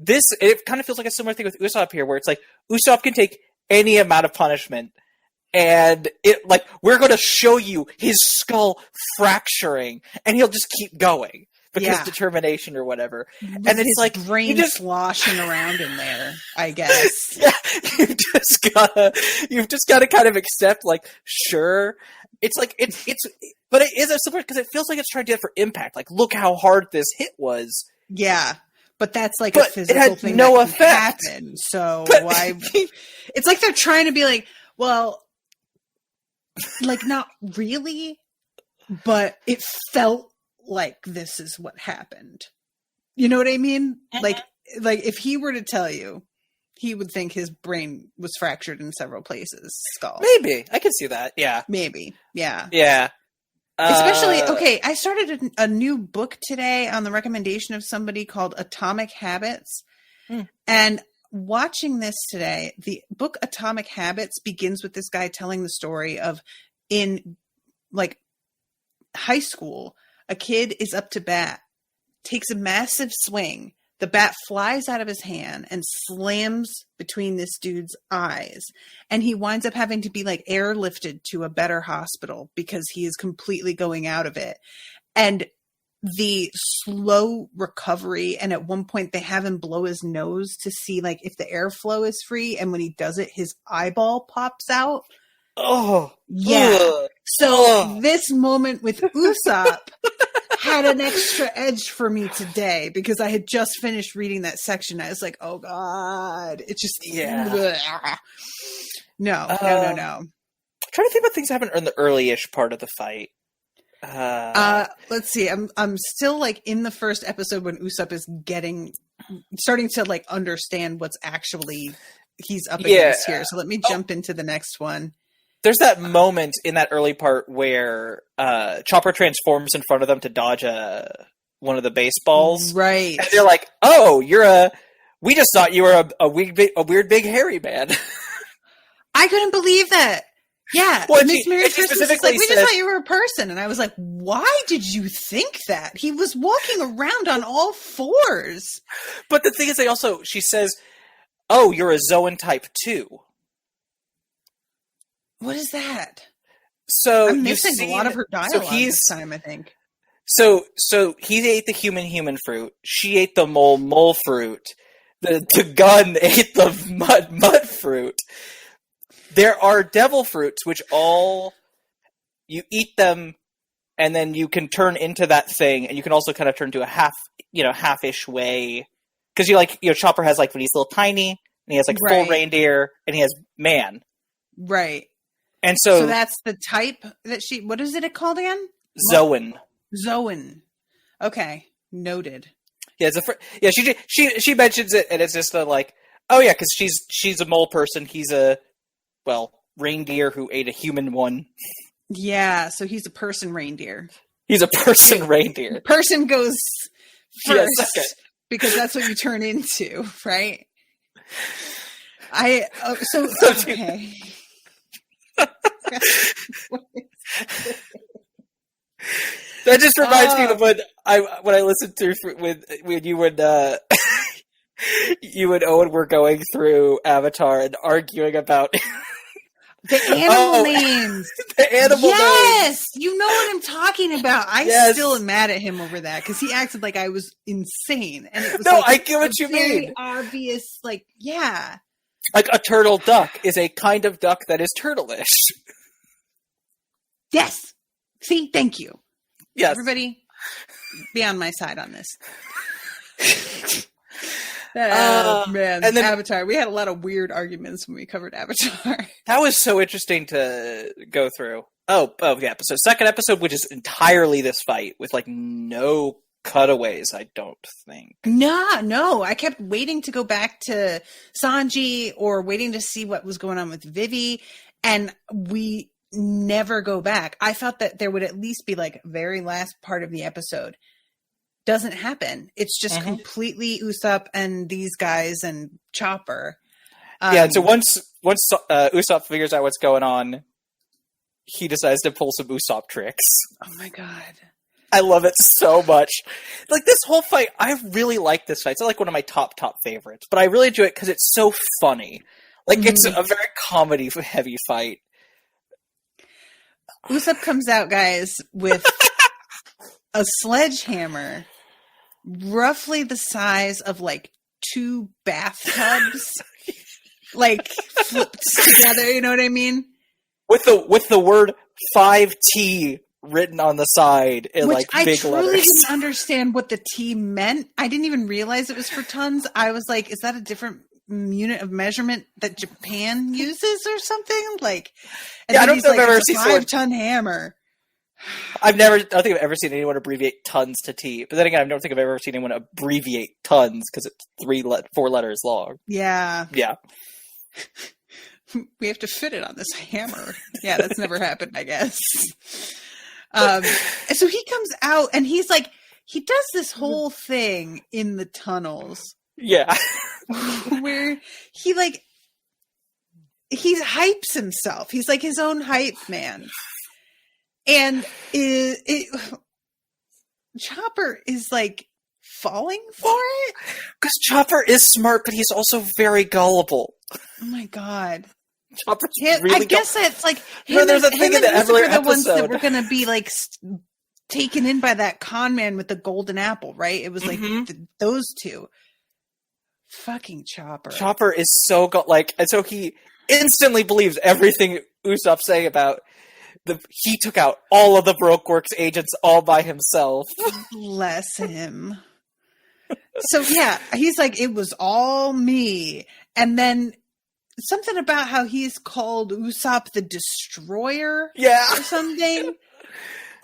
[SPEAKER 3] it kind of feels like a similar thing with Usopp here where it's like Usopp can take any amount of punishment and we're going to show you his skull fracturing and he'll just keep going. Because determination or whatever. And then he's like
[SPEAKER 2] brain sloshing around in there, I guess.
[SPEAKER 3] Yeah. You've just gotta kind of accept, like, sure. It's like but it is a similar because it feels like it's trying to do it for impact. Like, look how hard this hit was.
[SPEAKER 2] Yeah. But that's like a physical thing
[SPEAKER 3] no
[SPEAKER 2] that
[SPEAKER 3] effect.
[SPEAKER 2] Can happen. So why it's like they're trying to be like, well, like not really, but it felt like this is what happened. You know what I mean? Like if he were to tell you, he would think his brain was fractured in several places. Skull.
[SPEAKER 3] Maybe. I could see that. Yeah.
[SPEAKER 2] Maybe. Yeah.
[SPEAKER 3] Yeah.
[SPEAKER 2] Especially, okay, I started a new book today on the recommendation of somebody called Atomic Habits. And watching this today, the book Atomic Habits begins with this guy telling the story of in like high school, a kid is up to bat, takes a massive swing. The bat flies out of his hand and slams between this dude's eyes. And he winds up having to be like airlifted to a better hospital because he is completely going out of it. And the slow recovery. And at one point they have him blow his nose to see like if the airflow is free. And when he does it, his eyeball pops out.
[SPEAKER 3] Oh,
[SPEAKER 2] yeah. So this moment with Usopp had an extra edge for me today because I had just finished reading that section. I was like, oh God, it just, No.
[SPEAKER 3] I'm trying to think about things that happened in the early-ish part of the fight.
[SPEAKER 2] Let's see. I'm still like in the first episode when Usopp is starting to like understand what's actually he's up against here. So let me jump into the next one.
[SPEAKER 3] There's that moment in that early part where Chopper transforms in front of them to dodge one of the baseballs.
[SPEAKER 2] Right.
[SPEAKER 3] And they're like, oh, we just thought you were a weird big hairy man.
[SPEAKER 2] I couldn't believe that. Yeah.
[SPEAKER 3] Well,
[SPEAKER 2] Miss Merry Christmas is like, we just thought you were a person. And I was like, why did you think that? He was walking around on all fours.
[SPEAKER 3] But the thing is, she says, oh, you're a Zoan type 2.
[SPEAKER 2] What is that?
[SPEAKER 3] So
[SPEAKER 2] I'm missing a lot of her dialogue this time, I think.
[SPEAKER 3] So he ate the human fruit. She ate the mole fruit. The gun ate the mud fruit. There are devil fruits, which you eat them, and then you can turn into that thing, and you can also kind of turn to a half-ish way. Because Chopper has like when he's little tiny, and he has like full reindeer, and he has man.
[SPEAKER 2] Right.
[SPEAKER 3] And so
[SPEAKER 2] that's the type that what is it called again?
[SPEAKER 3] Zoan.
[SPEAKER 2] Zoan. Okay. Noted.
[SPEAKER 3] Yeah, she mentions it, and it's just like, oh yeah, because she's a mole person. He's a reindeer who ate a human one.
[SPEAKER 2] Yeah, so he's a person reindeer.
[SPEAKER 3] He's a person reindeer.
[SPEAKER 2] Person goes first
[SPEAKER 3] yes,
[SPEAKER 2] because that's what you turn into, right? Okay.
[SPEAKER 3] That just reminds me of when I listened through when you would you and Owen were going through Avatar and arguing about
[SPEAKER 2] the animal names.
[SPEAKER 3] The animal names.
[SPEAKER 2] Yes, you know what I'm talking about. I still am mad at him over that because he acted like I was insane, and it was
[SPEAKER 3] I get what you mean.
[SPEAKER 2] Obvious, yeah.
[SPEAKER 3] Like a turtle duck is a kind of duck that is turtleish.
[SPEAKER 2] Yes. See, thank you.
[SPEAKER 3] Yes.
[SPEAKER 2] Everybody, be on my side on this. Man, and then Avatar. We had a lot of weird arguments when we covered Avatar.
[SPEAKER 3] That was so interesting to go through. Oh yeah. So second episode, which is entirely this fight with no cutaways, I don't think.
[SPEAKER 2] No. I kept waiting to go back to Sanji or waiting to see what was going on with Vivi, and we never go back. I thought that there would at least be very last part of the episode. Doesn't happen. It's just completely Usopp and these guys and Chopper.
[SPEAKER 3] Yeah, so once Usopp figures out what's going on, he decides to pull some Usopp tricks.
[SPEAKER 2] Oh my god.
[SPEAKER 3] I love it so much. This whole fight, I really like this fight. It's not one of my top favorites, but I really enjoy it because it's so funny. It's a very comedy-heavy fight.
[SPEAKER 2] Usopp comes out, guys, with a sledgehammer roughly the size of 2 bathtubs flipped together, you know what I mean?
[SPEAKER 3] With the word 5T written on the side in
[SPEAKER 2] Which
[SPEAKER 3] big letters.
[SPEAKER 2] I truly didn't understand what the T meant. I didn't even realize it was for tons. I was like, is that a different unit of measurement that Japan uses or something?
[SPEAKER 3] I don't think I've ever seen
[SPEAKER 2] 5-ton hammer.
[SPEAKER 3] I don't think I've ever seen anyone abbreviate tons to T. But then again, I don't think I've ever seen anyone abbreviate tons because it's 4 letters long.
[SPEAKER 2] Yeah.
[SPEAKER 3] Yeah.
[SPEAKER 2] We have to fit it on this hammer. Yeah, that's never happened, I guess. So he comes out and he does this whole thing in the tunnels.
[SPEAKER 3] Yeah.
[SPEAKER 2] Where he hypes himself. He's his own hype man. And Chopper is falling for it?
[SPEAKER 3] Because Chopper is smart, but he's also very gullible.
[SPEAKER 2] Oh my god.
[SPEAKER 3] Chopper's really
[SPEAKER 2] I guess that's
[SPEAKER 3] there's a thing in the earlier episode.
[SPEAKER 2] The ones that were going to be taken in by that con man with the golden apple, right? It was those two. Fucking Chopper.
[SPEAKER 3] Chopper is so and so he instantly believes everything Usopp's saying about he took out all of the Brokeworks agents all by himself.
[SPEAKER 2] Bless him. So yeah, he's it was all me. And then something about how he's called Usopp the Destroyer.
[SPEAKER 3] Yeah.
[SPEAKER 2] Or something.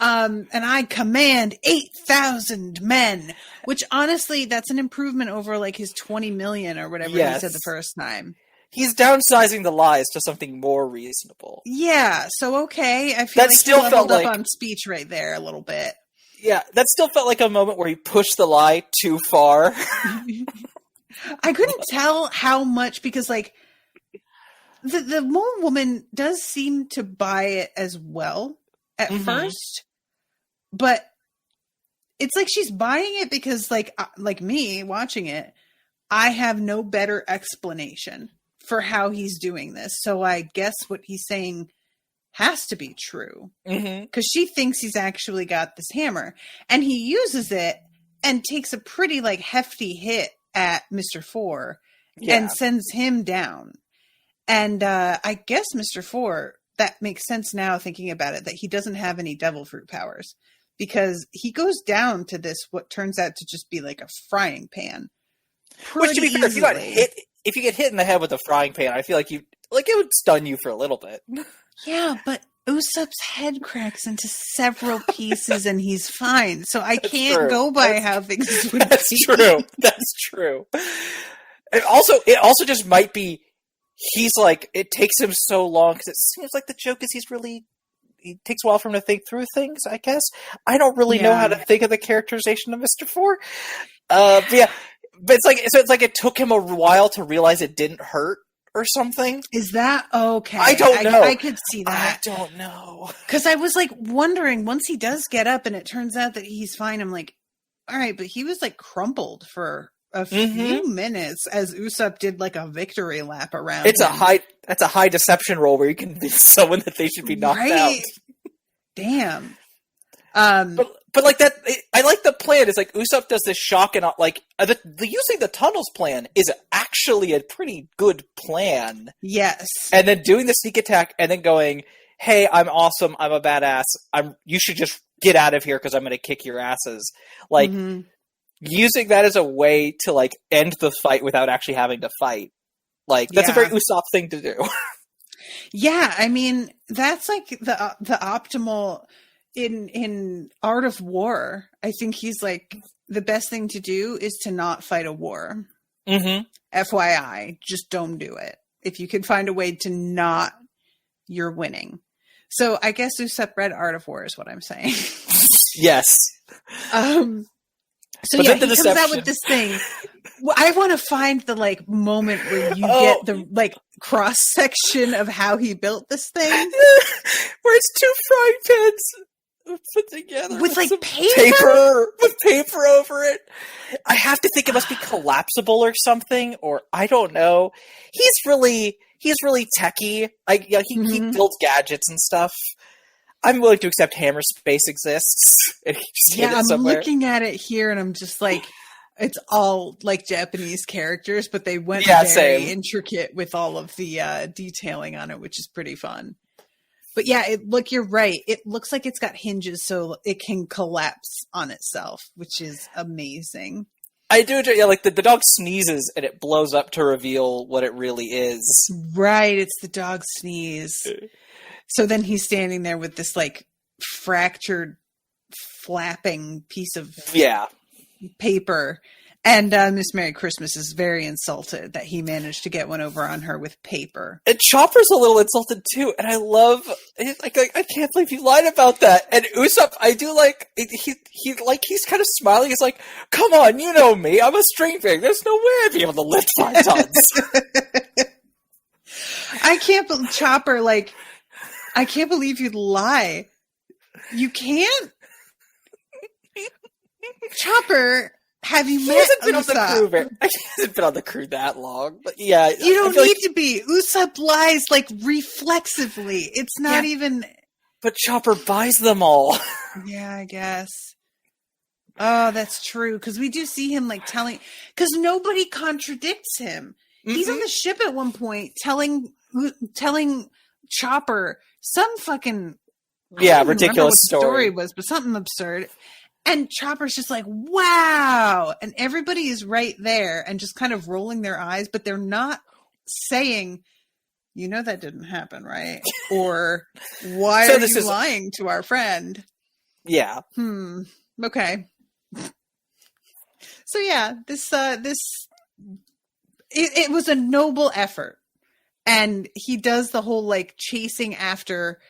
[SPEAKER 2] And I command 8,000 men, which honestly, that's an improvement over his 20 million or whatever he said the first time.
[SPEAKER 3] He's downsizing the lies to something more reasonable.
[SPEAKER 2] Yeah, so okay. I feel
[SPEAKER 3] that still
[SPEAKER 2] he
[SPEAKER 3] felt
[SPEAKER 2] up on speech right there a little bit.
[SPEAKER 3] Yeah, that still felt like a moment where he pushed the lie too far.
[SPEAKER 2] I couldn't tell how much because the mole woman does seem to buy it as well at first, but it's she's buying it because like me watching it, I have no better explanation for how he's doing this. So I guess what he's saying has to be true because she thinks he's actually got this hammer and he uses it and takes a pretty hefty hit at Mr. Four and sends him down. And I guess Mr. Four, that makes sense now thinking about it, that he doesn't have any devil fruit powers because he goes down to this, what turns out to just be a frying pan.
[SPEAKER 3] Which to be fair, if you get hit in the head with a frying pan, I feel it would stun you for a little bit.
[SPEAKER 2] Yeah, but Usopp's head cracks into several pieces and he's fine. So I can't
[SPEAKER 3] true.
[SPEAKER 2] go by how things would
[SPEAKER 3] That's
[SPEAKER 2] be.
[SPEAKER 3] true. That's true. It also just might be, he's like, it takes him so long because it seems like the joke is it takes a while for him to think through things, I guess. I don't really know how to think of the characterization of Mr. Four. But yeah, but it's like it took him a while to realize it didn't hurt or something.
[SPEAKER 2] Is that okay?
[SPEAKER 3] I don't know.
[SPEAKER 2] I could see that.
[SPEAKER 3] I don't know.
[SPEAKER 2] Because I was like wondering, once he does get up and it turns out that he's fine, I'm like, all right, but he was like crumpled for a few minutes as Usopp did like a victory lap around him. That's a high deception roll where you convince someone that they should be knocked out. Damn.
[SPEAKER 3] But like that, I like the plan. It's like Usopp does this shock and like using the tunnels plan is actually a pretty good plan.
[SPEAKER 2] Yes.
[SPEAKER 3] And then doing the sneak attack and then going, "Hey, I'm awesome. I'm a badass. You should just get out of here because I'm going to kick your asses." Like using that as a way to like end the fight without actually having to fight. Like that's a very Usopp thing to do.
[SPEAKER 2] Yeah, I mean that's like the optimal. In Art of War, I think he's like, the best thing to do is to not fight a war. FYI, just don't do it. If you can find a way to not, you're winning. So I guess Usopp read Art of War is what I'm saying.
[SPEAKER 3] Yes.
[SPEAKER 2] So
[SPEAKER 3] but
[SPEAKER 2] yeah, he comes out with this thing. Well, I want to find the like moment where you get the like cross section of how he built this thing,
[SPEAKER 3] where it's two frying pans put together
[SPEAKER 2] with like
[SPEAKER 3] paper with paper over it. I have to think it must be collapsible or something, or I don't know. He's really techie. He builds gadgets and stuff. I'm willing to accept Hammer Space exists. And he just hid it somewhere. I'm
[SPEAKER 2] looking at it here, and I'm just like, it's all like Japanese characters, but they went very intricate with all of the detailing on it, which is pretty fun. But yeah, you're right. It looks like it's got hinges so it can collapse on itself, which is amazing.
[SPEAKER 3] I do enjoy, like the dog sneezes and it blows up to reveal what it really is.
[SPEAKER 2] Right, it's the dog sneeze. So then he's standing there with this like fractured, flapping piece of paper. And Miss Merry Christmas is very insulted that he managed to get one over on her with paper.
[SPEAKER 3] And Chopper's a little insulted too, and I love like I can't believe you lied about that. And Usopp, I do like he's kind of smiling. He's like, "Come on, you know me. I'm a string bear. There's no way I'd be able to lift 5 tons."
[SPEAKER 2] I can't believe Chopper. Like, I can't believe you'd lie. You can't, Chopper. Have you met Usopp?
[SPEAKER 3] He hasn't been on the crew that long, but yeah.
[SPEAKER 2] You don't need to be. Usopp lies like reflexively. It's not even.
[SPEAKER 3] But Chopper buys them all.
[SPEAKER 2] Yeah, I guess. Oh, that's true. Because we do see him like telling. Because nobody contradicts him. He's on the ship at one point telling Chopper some fucking
[SPEAKER 3] ridiculous
[SPEAKER 2] story was, but something absurd. And Chopper's just like, wow. And everybody is right there and just kind of rolling their eyes, but they're not saying, you know, that didn't happen, right? Or why are you lying to our friend?
[SPEAKER 3] Yeah.
[SPEAKER 2] Okay. So yeah, it was a noble effort. And he does the whole like chasing after,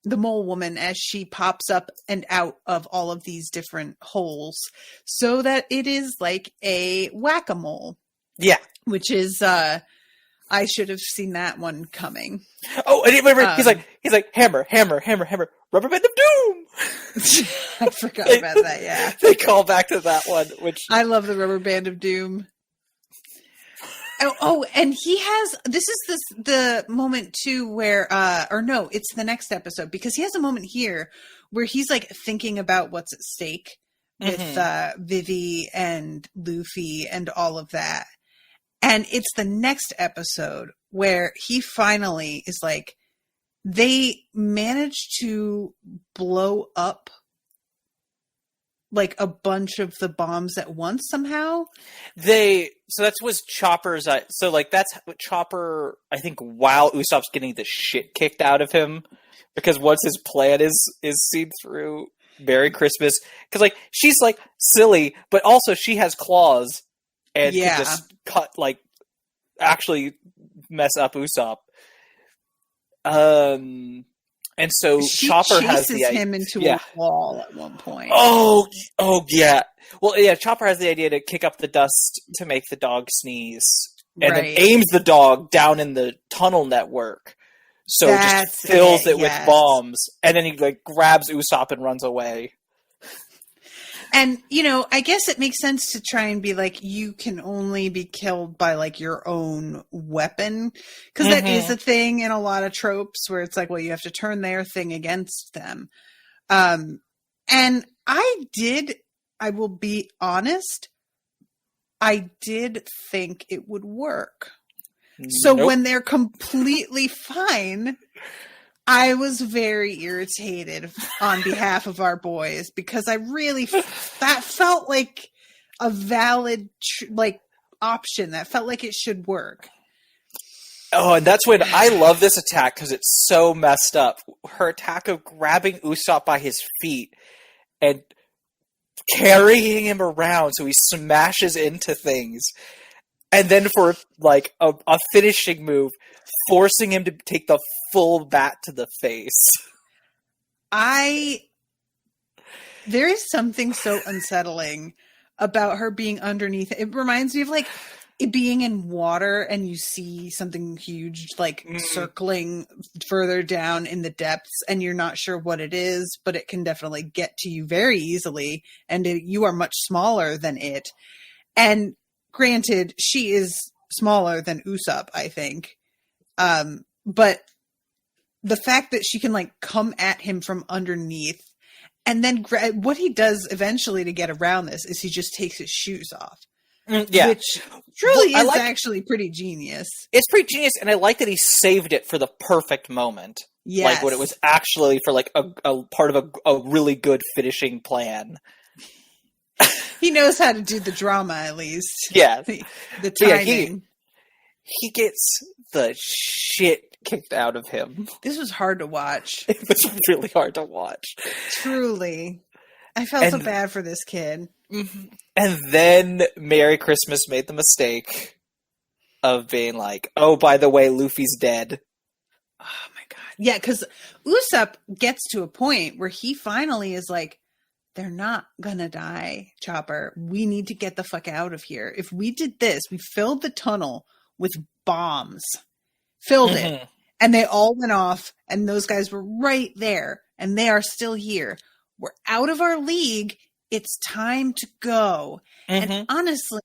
[SPEAKER 2] the mole woman as she pops up and out of all of these different holes so that it is like a whack-a-mole.
[SPEAKER 3] Yeah.
[SPEAKER 2] Which is, I should have seen that one coming.
[SPEAKER 3] Oh, and he's like, hammer, rubber band of doom.
[SPEAKER 2] I forgot about that, yeah.
[SPEAKER 3] They call back to that one, which...
[SPEAKER 2] I love the rubber band of doom. Oh, and he has, the moment too where, or no, it's the next episode because he has a moment here where he's like thinking about what's at stake with Vivi and Luffy and all of that. And it's the next episode where he finally is like, they managed to blow up like a bunch of the bombs at once somehow.
[SPEAKER 3] So that was Chopper's. So like that's what Chopper. I think while Usopp's getting the shit kicked out of him, because once his plan is seen through, Merry Christmas. Because like she's like silly, but also she has claws and can just cut like actually mess up Usopp. And so
[SPEAKER 2] she
[SPEAKER 3] Chopper has the
[SPEAKER 2] him into a wall at one point.
[SPEAKER 3] Oh yeah. Well, yeah. Chopper has the idea to kick up the dust to make the dog sneeze, and then aims the dog down in the tunnel network. So just fills it with bombs, and then he like grabs Usopp and runs away.
[SPEAKER 2] And, you know, I guess it makes sense to try and be like, you can only be killed by like your own weapon. Because that is a thing in a lot of tropes where it's like, well, you have to turn their thing against them. And I will be honest, I did think it would work. So when they're completely fine, I was very irritated on behalf of our boys because I really that felt like a valid option. That felt like it should work.
[SPEAKER 3] Oh, and that's when I love this attack because it's so messed up. Her attack of grabbing Usopp by his feet and carrying him around so he smashes into things. And then for like a finishing move, forcing him to take the full bat to the face.
[SPEAKER 2] There is something so unsettling about her being underneath. It reminds me of like it being in water and you see something huge like circling further down in the depths and you're not sure what it is, but it can definitely get to you very easily and you are much smaller than it. And granted, she is smaller than Usopp, I think. But the fact that she can like come at him from underneath and then what he does eventually to get around this is he just takes his shoes off. Which truly is actually pretty genius.
[SPEAKER 3] It's pretty genius, and I like that he saved it for the perfect moment.
[SPEAKER 2] Yes.
[SPEAKER 3] Like when it was actually for like a part of a really good finishing plan.
[SPEAKER 2] He knows how to do the drama, at least.
[SPEAKER 3] Yeah.
[SPEAKER 2] The timing.
[SPEAKER 3] He gets the shit kicked out of him.
[SPEAKER 2] This was hard to watch.
[SPEAKER 3] It was really hard to watch.
[SPEAKER 2] Truly. I felt so bad for this kid.
[SPEAKER 3] And then Merry Christmas made the mistake of being like, oh, by the way, Luffy's dead.
[SPEAKER 2] Oh my god. Yeah, because Usopp gets to a point where he finally is like, they're not gonna die, Chopper. We need to get the fuck out of here. If we did this, we filled the tunnel with bombs. Filled it. And they all went off, and those guys were right there, and they are still here. We're out of our league. It's time to go. And honestly,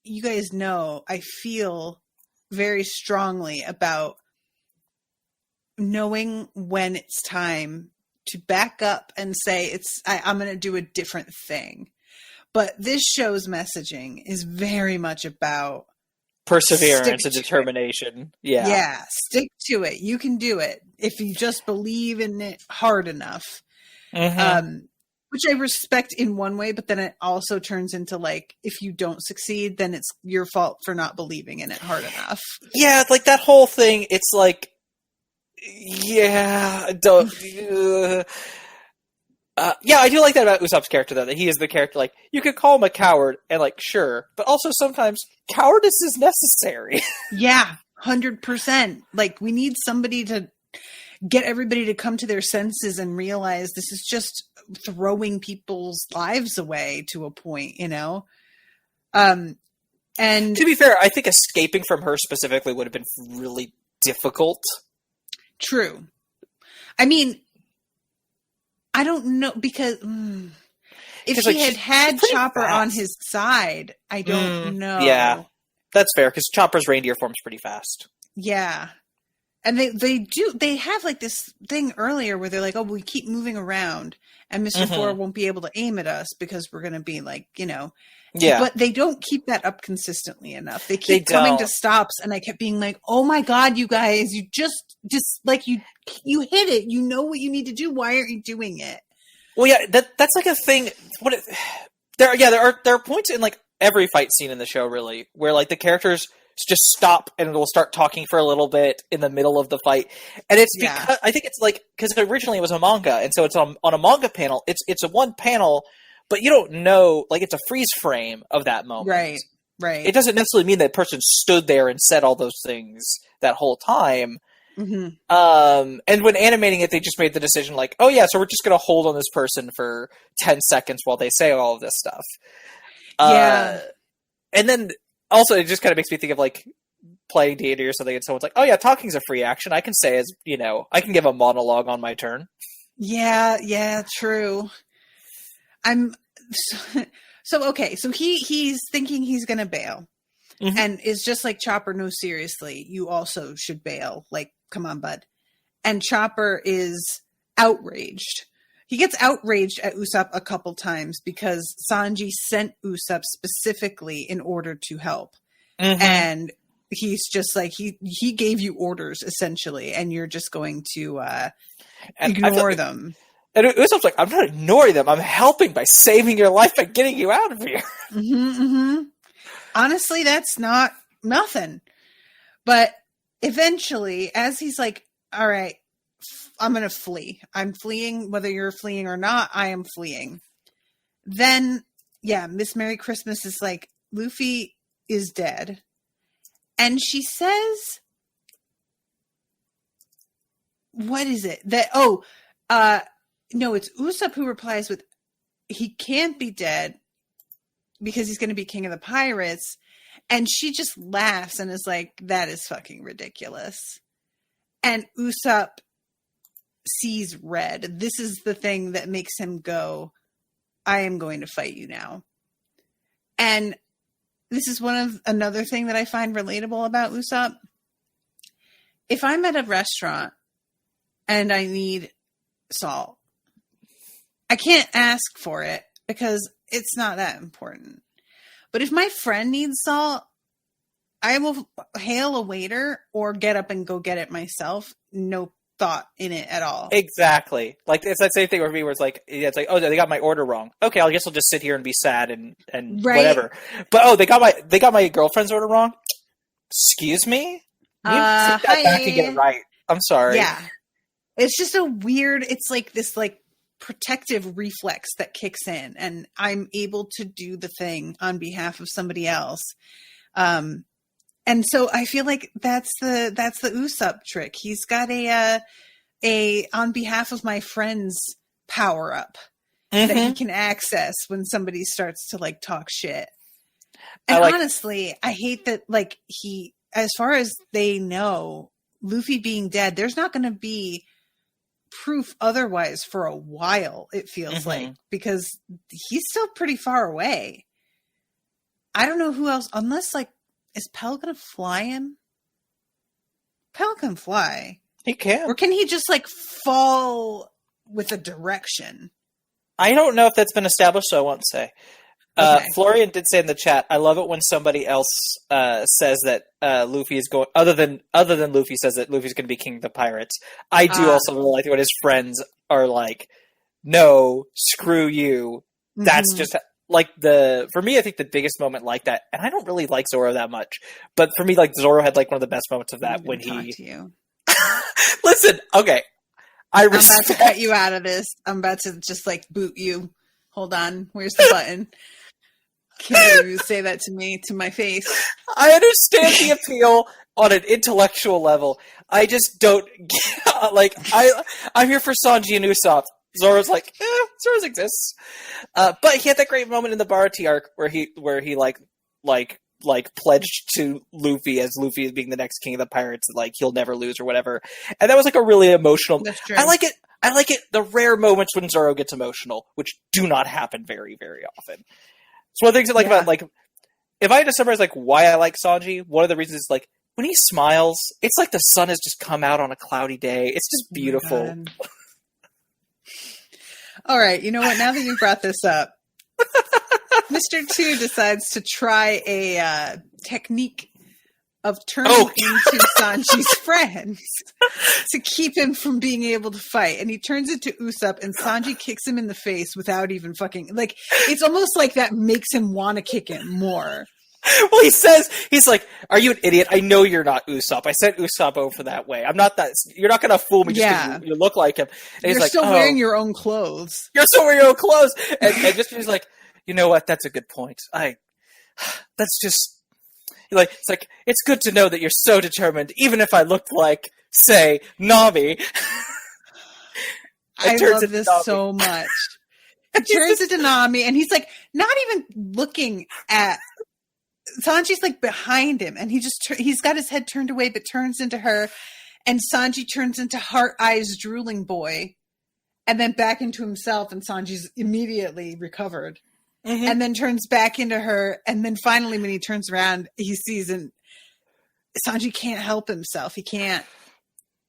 [SPEAKER 2] you guys know, I feel very strongly about knowing when it's time to back up and say I'm going to do a different thing. But this show's messaging is very much about
[SPEAKER 3] perseverance and determination. Yeah.
[SPEAKER 2] Yeah. Stick to it. You can do it if you just believe in it hard enough. Which I respect in one way, but then it also turns into like, if you don't succeed, then it's your fault for not believing in it hard enough.
[SPEAKER 3] Yeah. Like that whole thing. It's like, yeah, don't. Yeah, I do like that about Usopp's character, though, that he is the character, like, you could call him a coward, and, like, sure, but also sometimes cowardice is necessary.
[SPEAKER 2] Yeah, 100%. Like, we need somebody to get everybody to come to their senses and realize this is just throwing people's lives away to a point, you know? And
[SPEAKER 3] to be fair, I think escaping from her specifically would have been really difficult.
[SPEAKER 2] True. I mean, I don't know, because if he had Chopper on his side, I don't know.
[SPEAKER 3] Yeah, that's fair, because Chopper's reindeer form's pretty fast.
[SPEAKER 2] Yeah. And they have like this thing earlier where they're like, oh, we keep moving around and Mr. Four won't be able to aim at us because we're going to be like, you know. Yeah. But they don't keep that up consistently enough. They keep coming to stops, and I kept being like, oh my God, you guys, you just like you hit it. You know what you need to do. Why aren't you doing it?
[SPEAKER 3] Well, yeah, that's like a thing. There are points in like every fight scene in the show, really, where like the characters just stop and will start talking for a little bit in the middle of the fight, and it's because I think it's like because originally it was a manga, and so it's on a manga panel. It's a one panel, but you don't know, like it's a freeze frame of that moment,
[SPEAKER 2] right.
[SPEAKER 3] It doesn't necessarily mean that person stood there and said all those things that whole time.
[SPEAKER 2] Mm-hmm.
[SPEAKER 3] And when animating it, they just made the decision like, oh yeah, so we're just going to hold on this person for 10 seconds while they say all of this stuff. And then also it just kind of makes me think of like playing D&D or something, and someone's like, oh yeah, talking's a free action. I can say, as you know, I can give a monologue on my turn.
[SPEAKER 2] Yeah, true. So okay, so he's thinking he's going to bail. Mm-hmm. And is just like, Chopper, no, seriously, you also should bail. Like, come on, bud. And Chopper is outraged. He gets outraged at Usopp a couple times because Sanji sent Usopp specifically in order to help. Mm-hmm. And he's just like, he gave you orders, essentially, and you're just going to ignore them.
[SPEAKER 3] And Usopp's like, I'm not ignoring them. I'm helping by saving your life by getting you out of here.
[SPEAKER 2] Mm-hmm, mm-hmm. Honestly, that's not nothing. But eventually, as he's like, all right, I'm going to flee. I'm fleeing, whether you're fleeing or not, I am fleeing. Then, yeah, Miss Merry Christmas is like, Luffy is dead. And she says, what is it? No, it's Usopp who replies with, he can't be dead because he's going to be king of the pirates. And she just laughs and is like, that is fucking ridiculous. And Usopp sees red. This is the thing that makes him go, I am going to fight you now. And this is another thing that I find relatable about Usopp. If I'm at a restaurant and I need salt, I can't ask for it because it's not that important. But if my friend needs salt, I will hail a waiter or get up and go get it myself. No thought in it at all.
[SPEAKER 3] Exactly. Like, it's that same thing with me where it's like, oh, they got my order wrong. Okay, I guess I'll just sit here and be sad and right. Whatever. But oh, they got my girlfriend's order wrong? Excuse me? You need to take that back and get it right. I'm sorry.
[SPEAKER 2] Yeah. It's just it's like this like protective reflex that kicks in, and I'm able to do the thing on behalf of somebody else. And so I feel like that's the Usopp trick. He's got a on behalf of my friends power up that he can access when somebody starts to like talk shit. And honestly, I hate that, like, as far as they know, Luffy being dead, there's not going to be proof otherwise for a while, it feels like, because he's still pretty far away. I don't know who else, unless, like, is Pell gonna fly him? Pell can fly.
[SPEAKER 3] He can.
[SPEAKER 2] Or can he just, like, fall with a direction?
[SPEAKER 3] I don't know if that's been established, so I won't say. Okay. Florian did say in the chat, I love it when somebody else says that Luffy is going, other than Luffy says that Luffy's going to be king of the pirates. I do also really like when his friends are like, no, screw you. That's just like for me, I think the biggest moment like that, and I don't really like Zoro that much, but for me, like, Zoro had like one of the best moments of that when he...
[SPEAKER 2] To you.
[SPEAKER 3] Listen, okay.
[SPEAKER 2] I'm about to cut you out of this. I'm about to just like boot you. Hold on. Where's the button? Can't you say that to me, to my face?
[SPEAKER 3] I understand the appeal on an intellectual level. I just don't like. I'm here for Sanji and Usopp. Zoro's like, Zoro's exists, but he had that great moment in the Barati arc where he like pledged to Luffy as Luffy as being the next king of the pirates, like he'll never lose or whatever, and that was like a really emotional.
[SPEAKER 2] That's true.
[SPEAKER 3] I like it. The rare moments when Zoro gets emotional, which do not happen very, very often. It's one of the things I like about, like, if I had to summarize, like, why I like Sanji, one of the reasons is, like, when he smiles, it's like the sun has just come out on a cloudy day. It's just beautiful.
[SPEAKER 2] All right, you know what? Now that you brought this up, Mr. 2 decides to try a technique of turning into Sanji's friends to keep him from being able to fight. And he turns into Usopp, and Sanji kicks him in the face without even fucking... Like, it's almost like that makes him want to kick him more.
[SPEAKER 3] Well, he's like, are you an idiot? I know you're not Usopp. I sent Usopp over that way. I'm not that... You're not going to fool me just because you look like him. And
[SPEAKER 2] you're
[SPEAKER 3] he's
[SPEAKER 2] still wearing your own clothes.
[SPEAKER 3] You're still wearing your own clothes. And just he's like, you know what? That's a good point. That's just... Like, it's good to know that you're so determined, even if I looked like, say, Nami.
[SPEAKER 2] I love this so much. He turns into Nami, and he's like, not even looking at... Sanji's like behind him, and he's got his head turned away, but turns into her, and Sanji turns into Heart Eyes Drooling Boy, and then back into himself, and Sanji's immediately recovered. Mm-hmm. And then turns back into her, and then finally when he turns around, he sees, and Sanji can't help himself. He can't,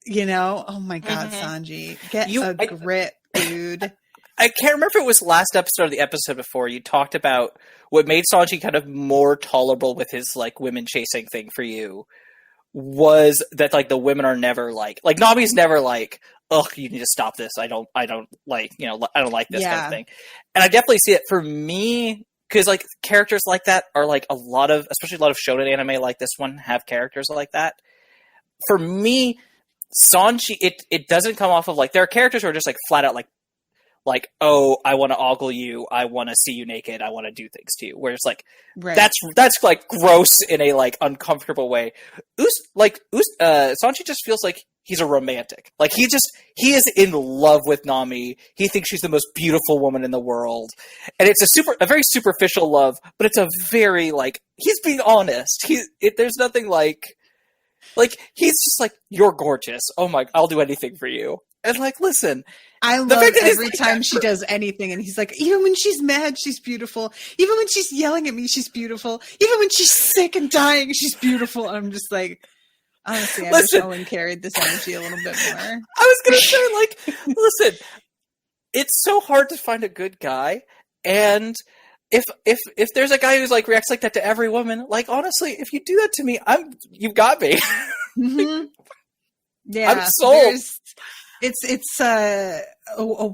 [SPEAKER 2] oh my God, Sanji, get a grip, dude.
[SPEAKER 3] I can't remember if it was last episode or the episode before, you talked about what made Sanji kind of more tolerable with his, like, women chasing thing for you was that, like, the women are never like Nami's never like, ugh, you need to stop this. I don't like, I don't like this kind of thing. And I definitely see it for me, because, like, characters like that are, like, especially a lot of shonen anime like this one have characters like that. For me, Sanji, it doesn't come off of, like, there are characters who are just, like, flat out, like, oh, I want to ogle you, I want to see you naked, I want to do things to you. Where it's like, that's like gross in a, like, uncomfortable way. Sanji just feels like he's a romantic. Like, he is in love with Nami. He thinks she's the most beautiful woman in the world. And it's a very superficial love, but it's a very, like, he's being honest. There's nothing like, he's just like, you're gorgeous. Oh my, I'll do anything for you. And, like, listen,
[SPEAKER 2] I love every time she does anything, and he's like, even when she's mad, she's beautiful. Even when she's yelling at me, she's beautiful. Even when she's sick and dying, she's beautiful. I'm just like, honestly, I wish Owen carried this energy a little bit more.
[SPEAKER 3] I was going to say, like, listen, it's so hard to find a good guy, and if there's a guy who's, like, reacts like that to every woman, like, honestly, if you do that to me, you've got me.
[SPEAKER 2] Mm-hmm. Yeah,
[SPEAKER 3] I'm sold.
[SPEAKER 2] It's a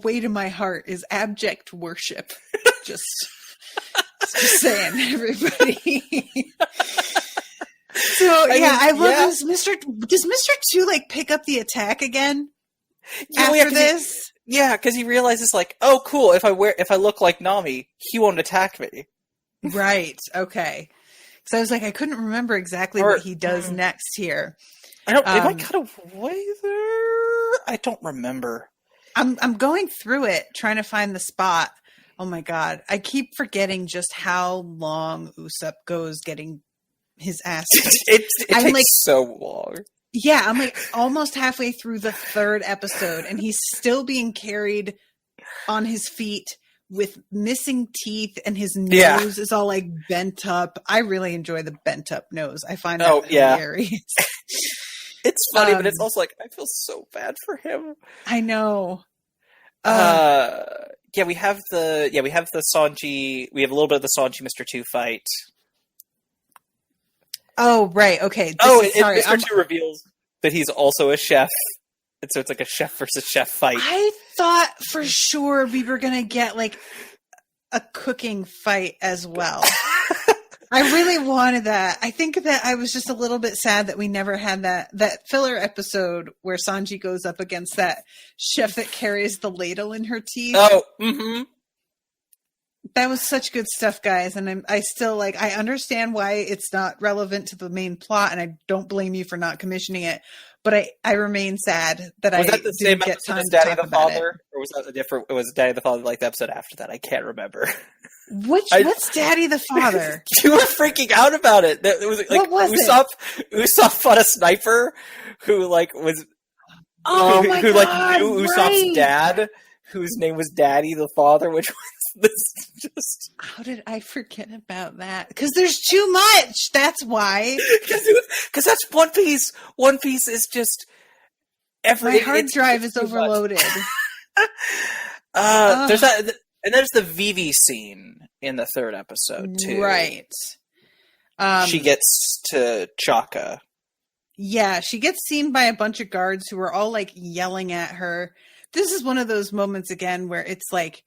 [SPEAKER 2] way to my heart is abject worship. Just saying, everybody. So I love this. Does Mr. 2 like pick up the attack again after this?
[SPEAKER 3] Because he realizes, like, oh, cool. If I look like Nami, he won't attack me.
[SPEAKER 2] Right. Okay. So I was like, I couldn't remember exactly what he does next here.
[SPEAKER 3] Am I cut away there? I don't remember.
[SPEAKER 2] I'm going through it, trying to find the spot. Oh my God. I keep forgetting just how long Usopp goes getting his ass kicked.
[SPEAKER 3] It takes like, so long.
[SPEAKER 2] Yeah, I'm like almost halfway through the third episode, and he's still being carried on his feet with missing teeth, and his nose is all like bent up. I really enjoy the bent up nose. I find that hilarious.
[SPEAKER 3] It's funny, but it's also like, I feel so bad for him.
[SPEAKER 2] I know.
[SPEAKER 3] We have the Sanji. We have a little bit of the Sanji Mr. 2 fight.
[SPEAKER 2] Oh, right. Okay.
[SPEAKER 3] Mr. 2 reveals that he's also a chef. And so it's like a chef versus chef fight.
[SPEAKER 2] I thought for sure we were going to get like a cooking fight as well. I really wanted that. I think that I was just a little bit sad that we never had that filler episode where Sanji goes up against that chef that carries the ladle in her teeth.
[SPEAKER 3] Oh, mm-hmm.
[SPEAKER 2] That was such good stuff, guys. And I still like, I understand why it's not relevant to the main plot, and I don't blame you for not commissioning it. But I remain sad that
[SPEAKER 3] was that the same
[SPEAKER 2] didn't get time
[SPEAKER 3] as
[SPEAKER 2] to
[SPEAKER 3] Daddy
[SPEAKER 2] talk
[SPEAKER 3] the
[SPEAKER 2] about
[SPEAKER 3] Father,
[SPEAKER 2] it.
[SPEAKER 3] or was that a different? It was Daddy the Father, like the episode after that. I can't remember.
[SPEAKER 2] What's Daddy the Father?
[SPEAKER 3] You were freaking out about it. It was like,
[SPEAKER 2] what was
[SPEAKER 3] Usopp fought a sniper who like was
[SPEAKER 2] my
[SPEAKER 3] who
[SPEAKER 2] God,
[SPEAKER 3] like knew Usopp's
[SPEAKER 2] right.
[SPEAKER 3] dad, whose name was Daddy the Father, which was this just.
[SPEAKER 2] How did I forget about that? Because there's too much. That's why.
[SPEAKER 3] Because that's One Piece. One Piece is just
[SPEAKER 2] my hard drive is overloaded.
[SPEAKER 3] There's that, and there's the Vivi scene in the third episode too.
[SPEAKER 2] Right.
[SPEAKER 3] She gets to Chaka.
[SPEAKER 2] Yeah, she gets seen by a bunch of guards who are all like yelling at her. This is one of those moments again where it's like,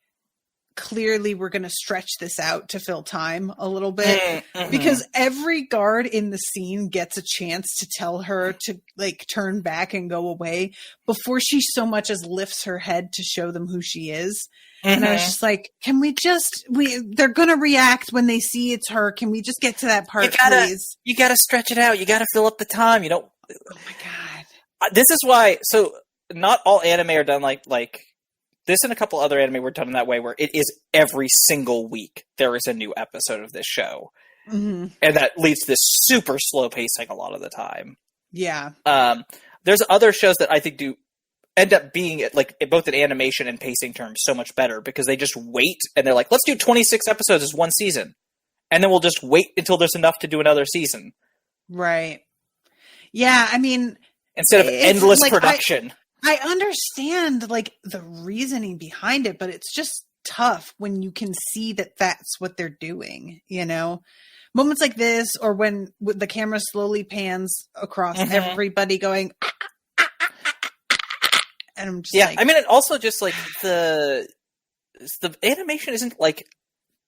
[SPEAKER 2] clearly we're going to stretch this out to fill time a little bit because every guard in the scene gets a chance to tell her to like turn back and go away before she so much as lifts her head to show them who she is. And I was just like, can we just, they're going to react when they see it's her. Can we just get to that part, please?
[SPEAKER 3] You gotta stretch it out. You gotta fill up the time. You don't.
[SPEAKER 2] Oh my God.
[SPEAKER 3] This is why, so not all anime are done like this, and a couple other anime were done in that way where it is every single week there is a new episode of this show. And that leads to this super slow pacing a lot of the time.
[SPEAKER 2] Yeah.
[SPEAKER 3] There's other shows that I think do end up being, like, both in animation and pacing terms, so much better because they just wait and they're like, let's do 26 episodes as one season. And then we'll just wait until there's enough to do another season.
[SPEAKER 2] Right. Yeah, I mean...
[SPEAKER 3] Instead of endless like, production.
[SPEAKER 2] I understand, like, the reasoning behind it, but it's just tough when you can see that that's what they're doing, you know? Moments like this, or when the camera slowly pans across everybody going... And I'm just like...
[SPEAKER 3] I mean, it also just, like, the animation isn't, like,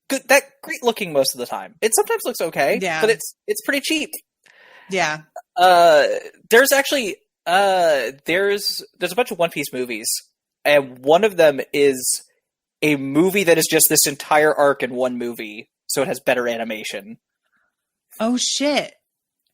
[SPEAKER 3] good, that great looking most of the time. It sometimes looks okay, but it's pretty cheap.
[SPEAKER 2] Yeah.
[SPEAKER 3] There's actually... there's a bunch of One Piece movies, and one of them is a movie that is just this entire arc in one movie, so it has better animation.
[SPEAKER 2] Oh shit!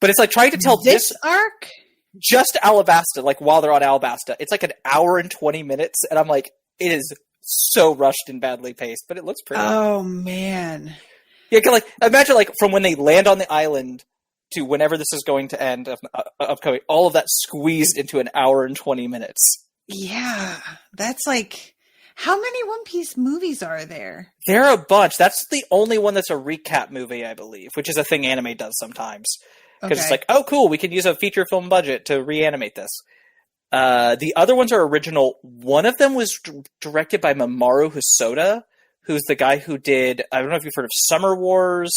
[SPEAKER 3] But it's like trying to tell this
[SPEAKER 2] arc,
[SPEAKER 3] just Alabasta, like while they're on Alabasta. It's like an hour and 20 minutes, and I'm like, it is so rushed and badly paced, but it looks pretty.
[SPEAKER 2] Oh man!
[SPEAKER 3] Yeah, like imagine like from when they land on the island to whenever this is going to end, upcoming, all of that squeezed into an hour and 20 minutes.
[SPEAKER 2] Yeah, that's like, how many One Piece movies are there?
[SPEAKER 3] There are a bunch. That's the only one that's a recap movie, I believe, which is a thing anime does sometimes. Because it's like, oh, cool, we can use a feature film budget to reanimate this. The other ones are original. One of them was directed by Mamoru Hosoda, who's the guy who did, I don't know if you've heard of Summer Wars,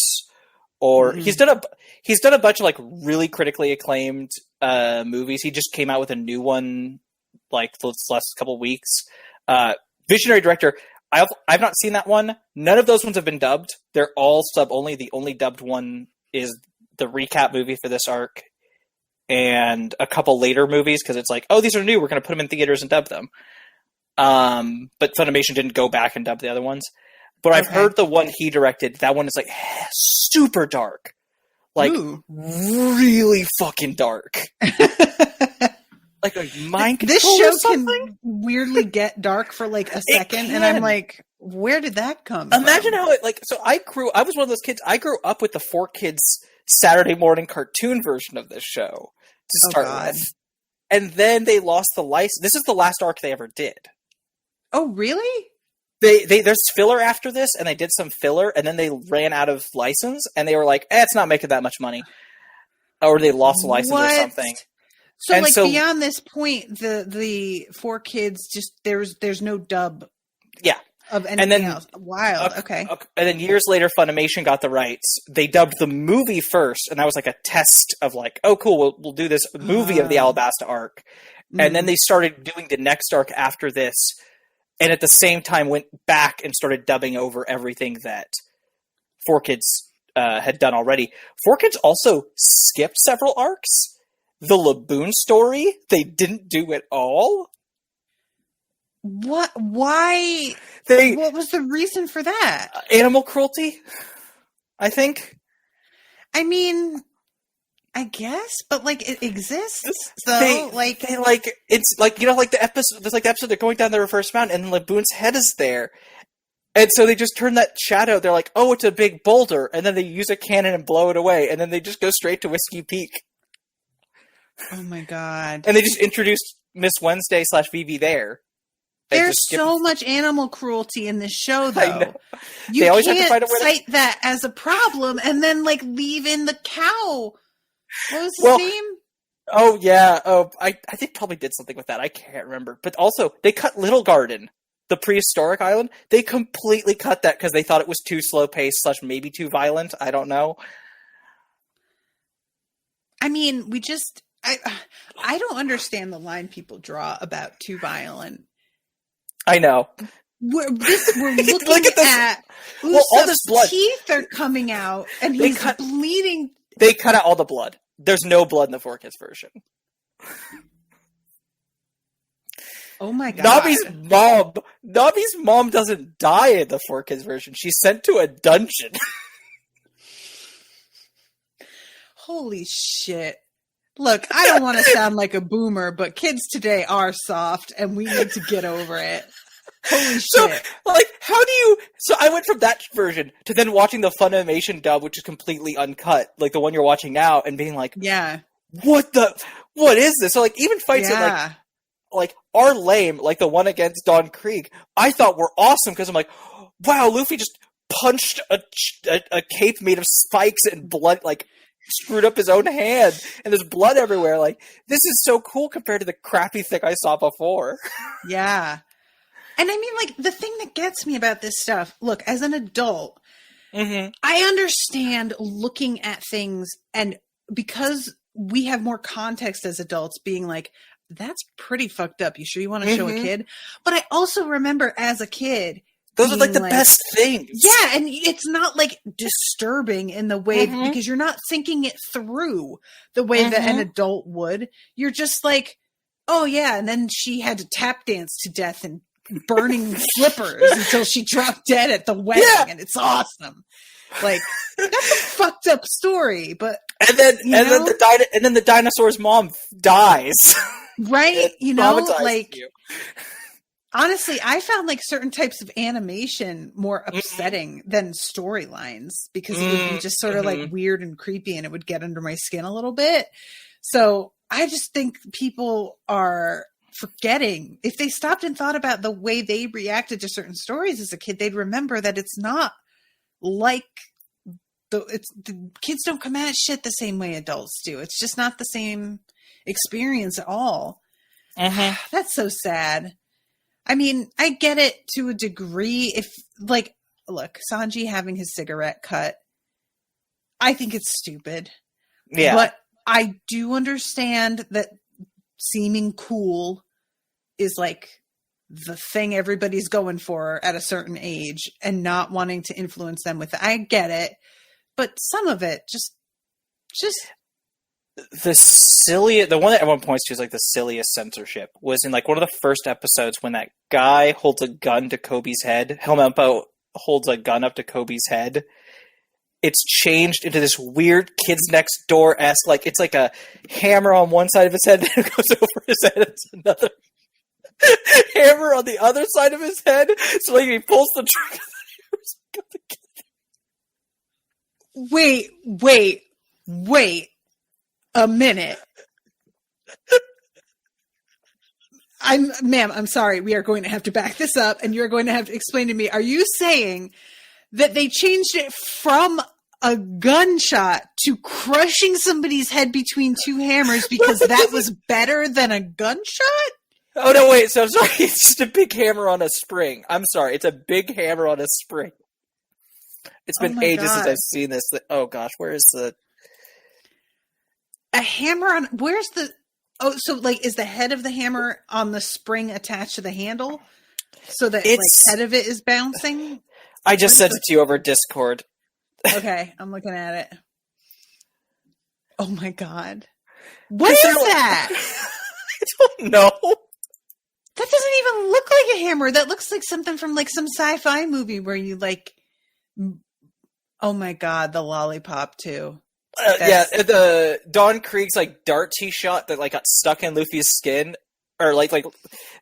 [SPEAKER 3] or he's done a bunch of like really critically acclaimed movies. He just came out with a new one like the last couple of weeks. Visionary director. I've not seen that one. None of those ones have been dubbed. They're all sub only. The only dubbed one is the recap movie for this arc, and a couple later movies because it's like, oh, these are new. We're going to put them in theaters and dub them. But Funimation didn't go back and dub the other ones. But I've heard the one he directed, that one is like super dark. Like, really fucking dark. Like a mind control.
[SPEAKER 2] This show can weirdly get dark for like a second, and I'm like, where did that come from?
[SPEAKER 3] Imagine how it, like, so I was one of those kids, I grew up with the 4Kids Saturday morning cartoon version of this show to start with. And then they lost the license. This is the last arc they ever did.
[SPEAKER 2] Oh, really?
[SPEAKER 3] There's filler after this, and they did some filler, and then they ran out of license, and they were like, it's not making that much money. Or they lost the license or something.
[SPEAKER 2] So, beyond this point, the 4Kids, just, there's no dub of anything else. Wild, okay.
[SPEAKER 3] And then years later, Funimation got the rights. They dubbed the movie first, and that was like a test of like, oh, cool, we'll do this movie of the Alabasta arc. And then they started doing the next arc after this, and at the same time went back and started dubbing over everything that 4Kids had done already. 4Kids also skipped several arcs. The Laboon story, they didn't do at all.
[SPEAKER 2] What? Why? What was the reason for that?
[SPEAKER 3] Animal cruelty, I think.
[SPEAKER 2] I mean, I guess, but like it exists. So
[SPEAKER 3] it's like, you know, like the episode. There's like the episode they're going down the reverse mountain, and Laboon's head is there, and so they just turn that shadow. They're like, oh, it's a big boulder, and then they use a cannon and blow it away, and then they just go straight to Whiskey Peak.
[SPEAKER 2] Oh my god!
[SPEAKER 3] And they just introduced Miss Wednesday / Vivi there.
[SPEAKER 2] There's so much animal cruelty in this show, though.
[SPEAKER 3] I know.
[SPEAKER 2] You can't cite that as a problem and then, like, leave in the cow. What was his name?
[SPEAKER 3] Oh, yeah. Oh, I think probably did something with that. I can't remember. But also, they cut Little Garden, the prehistoric island. They completely cut that because they thought it was too slow-paced / maybe too violent. I don't know.
[SPEAKER 2] I mean, I don't understand the line people draw about too violent.
[SPEAKER 3] I know.
[SPEAKER 2] We're looking
[SPEAKER 3] Look at this.
[SPEAKER 2] at
[SPEAKER 3] All this
[SPEAKER 2] Usopp's
[SPEAKER 3] blood.
[SPEAKER 2] teeth are coming out, and he's bleeding.
[SPEAKER 3] They cut out all the blood. There's no blood in the 4Kids version.
[SPEAKER 2] Oh my god!
[SPEAKER 3] Nobby's mom doesn't die in the 4Kids version. She's sent to a dungeon.
[SPEAKER 2] Holy shit! Look, I don't want to sound like a boomer, but kids today are soft, and we need to get over it. Holy shit!
[SPEAKER 3] How do you? So I went from that version to then watching the Funimation dub, which is completely uncut, like the one you're watching now, and being like,
[SPEAKER 2] yeah,
[SPEAKER 3] what is this? So even fights that are lame, like the one against Don Krieg, I thought were awesome because I'm like, wow, Luffy just punched a cape made of spikes and blood, screwed up his own hand, and there's blood everywhere. This is so cool compared to the crappy thing I saw before.
[SPEAKER 2] Yeah. And I mean, the thing that gets me about this stuff, look, as an adult, I understand looking at things, and because we have more context as adults, being like, that's pretty fucked up. You sure you want to show a kid? But I also remember as a kid,
[SPEAKER 3] those are the best things.
[SPEAKER 2] Yeah, and it's not disturbing in the way because you're not thinking it through the way that an adult would. You're just like, oh yeah, and then she had to tap dance to death in burning slippers until she dropped dead at the wedding, and it's awesome. That's a fucked up story, but and then
[SPEAKER 3] the dinosaur's mom dies.
[SPEAKER 2] Right? Honestly, I found certain types of animation more upsetting than storylines because it would be just sort of weird and creepy, and it would get under my skin a little bit. So I just think people are forgetting. If they stopped and thought about the way they reacted to certain stories as a kid, they'd remember that it's not the kids don't come at shit the same way adults do. It's just not the same experience at all. That's so sad. I mean, I get it to a degree. If look, Sanji having his cigarette cut, I think it's stupid. Yeah. But I do understand that seeming cool is the thing everybody's going for at a certain age, and not wanting to influence them with it. I get it. But some of it just
[SPEAKER 3] the one that everyone points to is the silliest censorship was in one of the first episodes when that guy holds a gun to Kobe's head. Helmeppo holds a gun up to Kobe's head. It's changed into this weird Kids Next Door-esque, it's like a hammer on one side of his head, and it goes over his head. It's another hammer on the other side of his head. So he pulls the trigger.
[SPEAKER 2] Wait a minute. Ma'am, I'm sorry. We are going to have to back this up, and you're going to have to explain to me. Are you saying that they changed it from a gunshot to crushing somebody's head between two hammers because that was better than a gunshot?
[SPEAKER 3] Oh, no, wait. So I'm sorry. It's just a big hammer on a spring. I'm sorry. It's a big hammer on a spring. It's been ages since I've seen this. Oh, gosh. Where is
[SPEAKER 2] a hammer on... Where's the... Oh, so is the head of the hammer on the spring attached to the handle? So that head of it is bouncing?
[SPEAKER 3] I just sent it to you over Discord.
[SPEAKER 2] Okay, I'm looking at it. Oh my god. What is that?
[SPEAKER 3] I don't know.
[SPEAKER 2] That doesn't even look like a hammer. That looks like something from some sci-fi movie where you oh my god, the lollipop too.
[SPEAKER 3] The Don Krieg's dart he shot that got stuck in Luffy's skin, or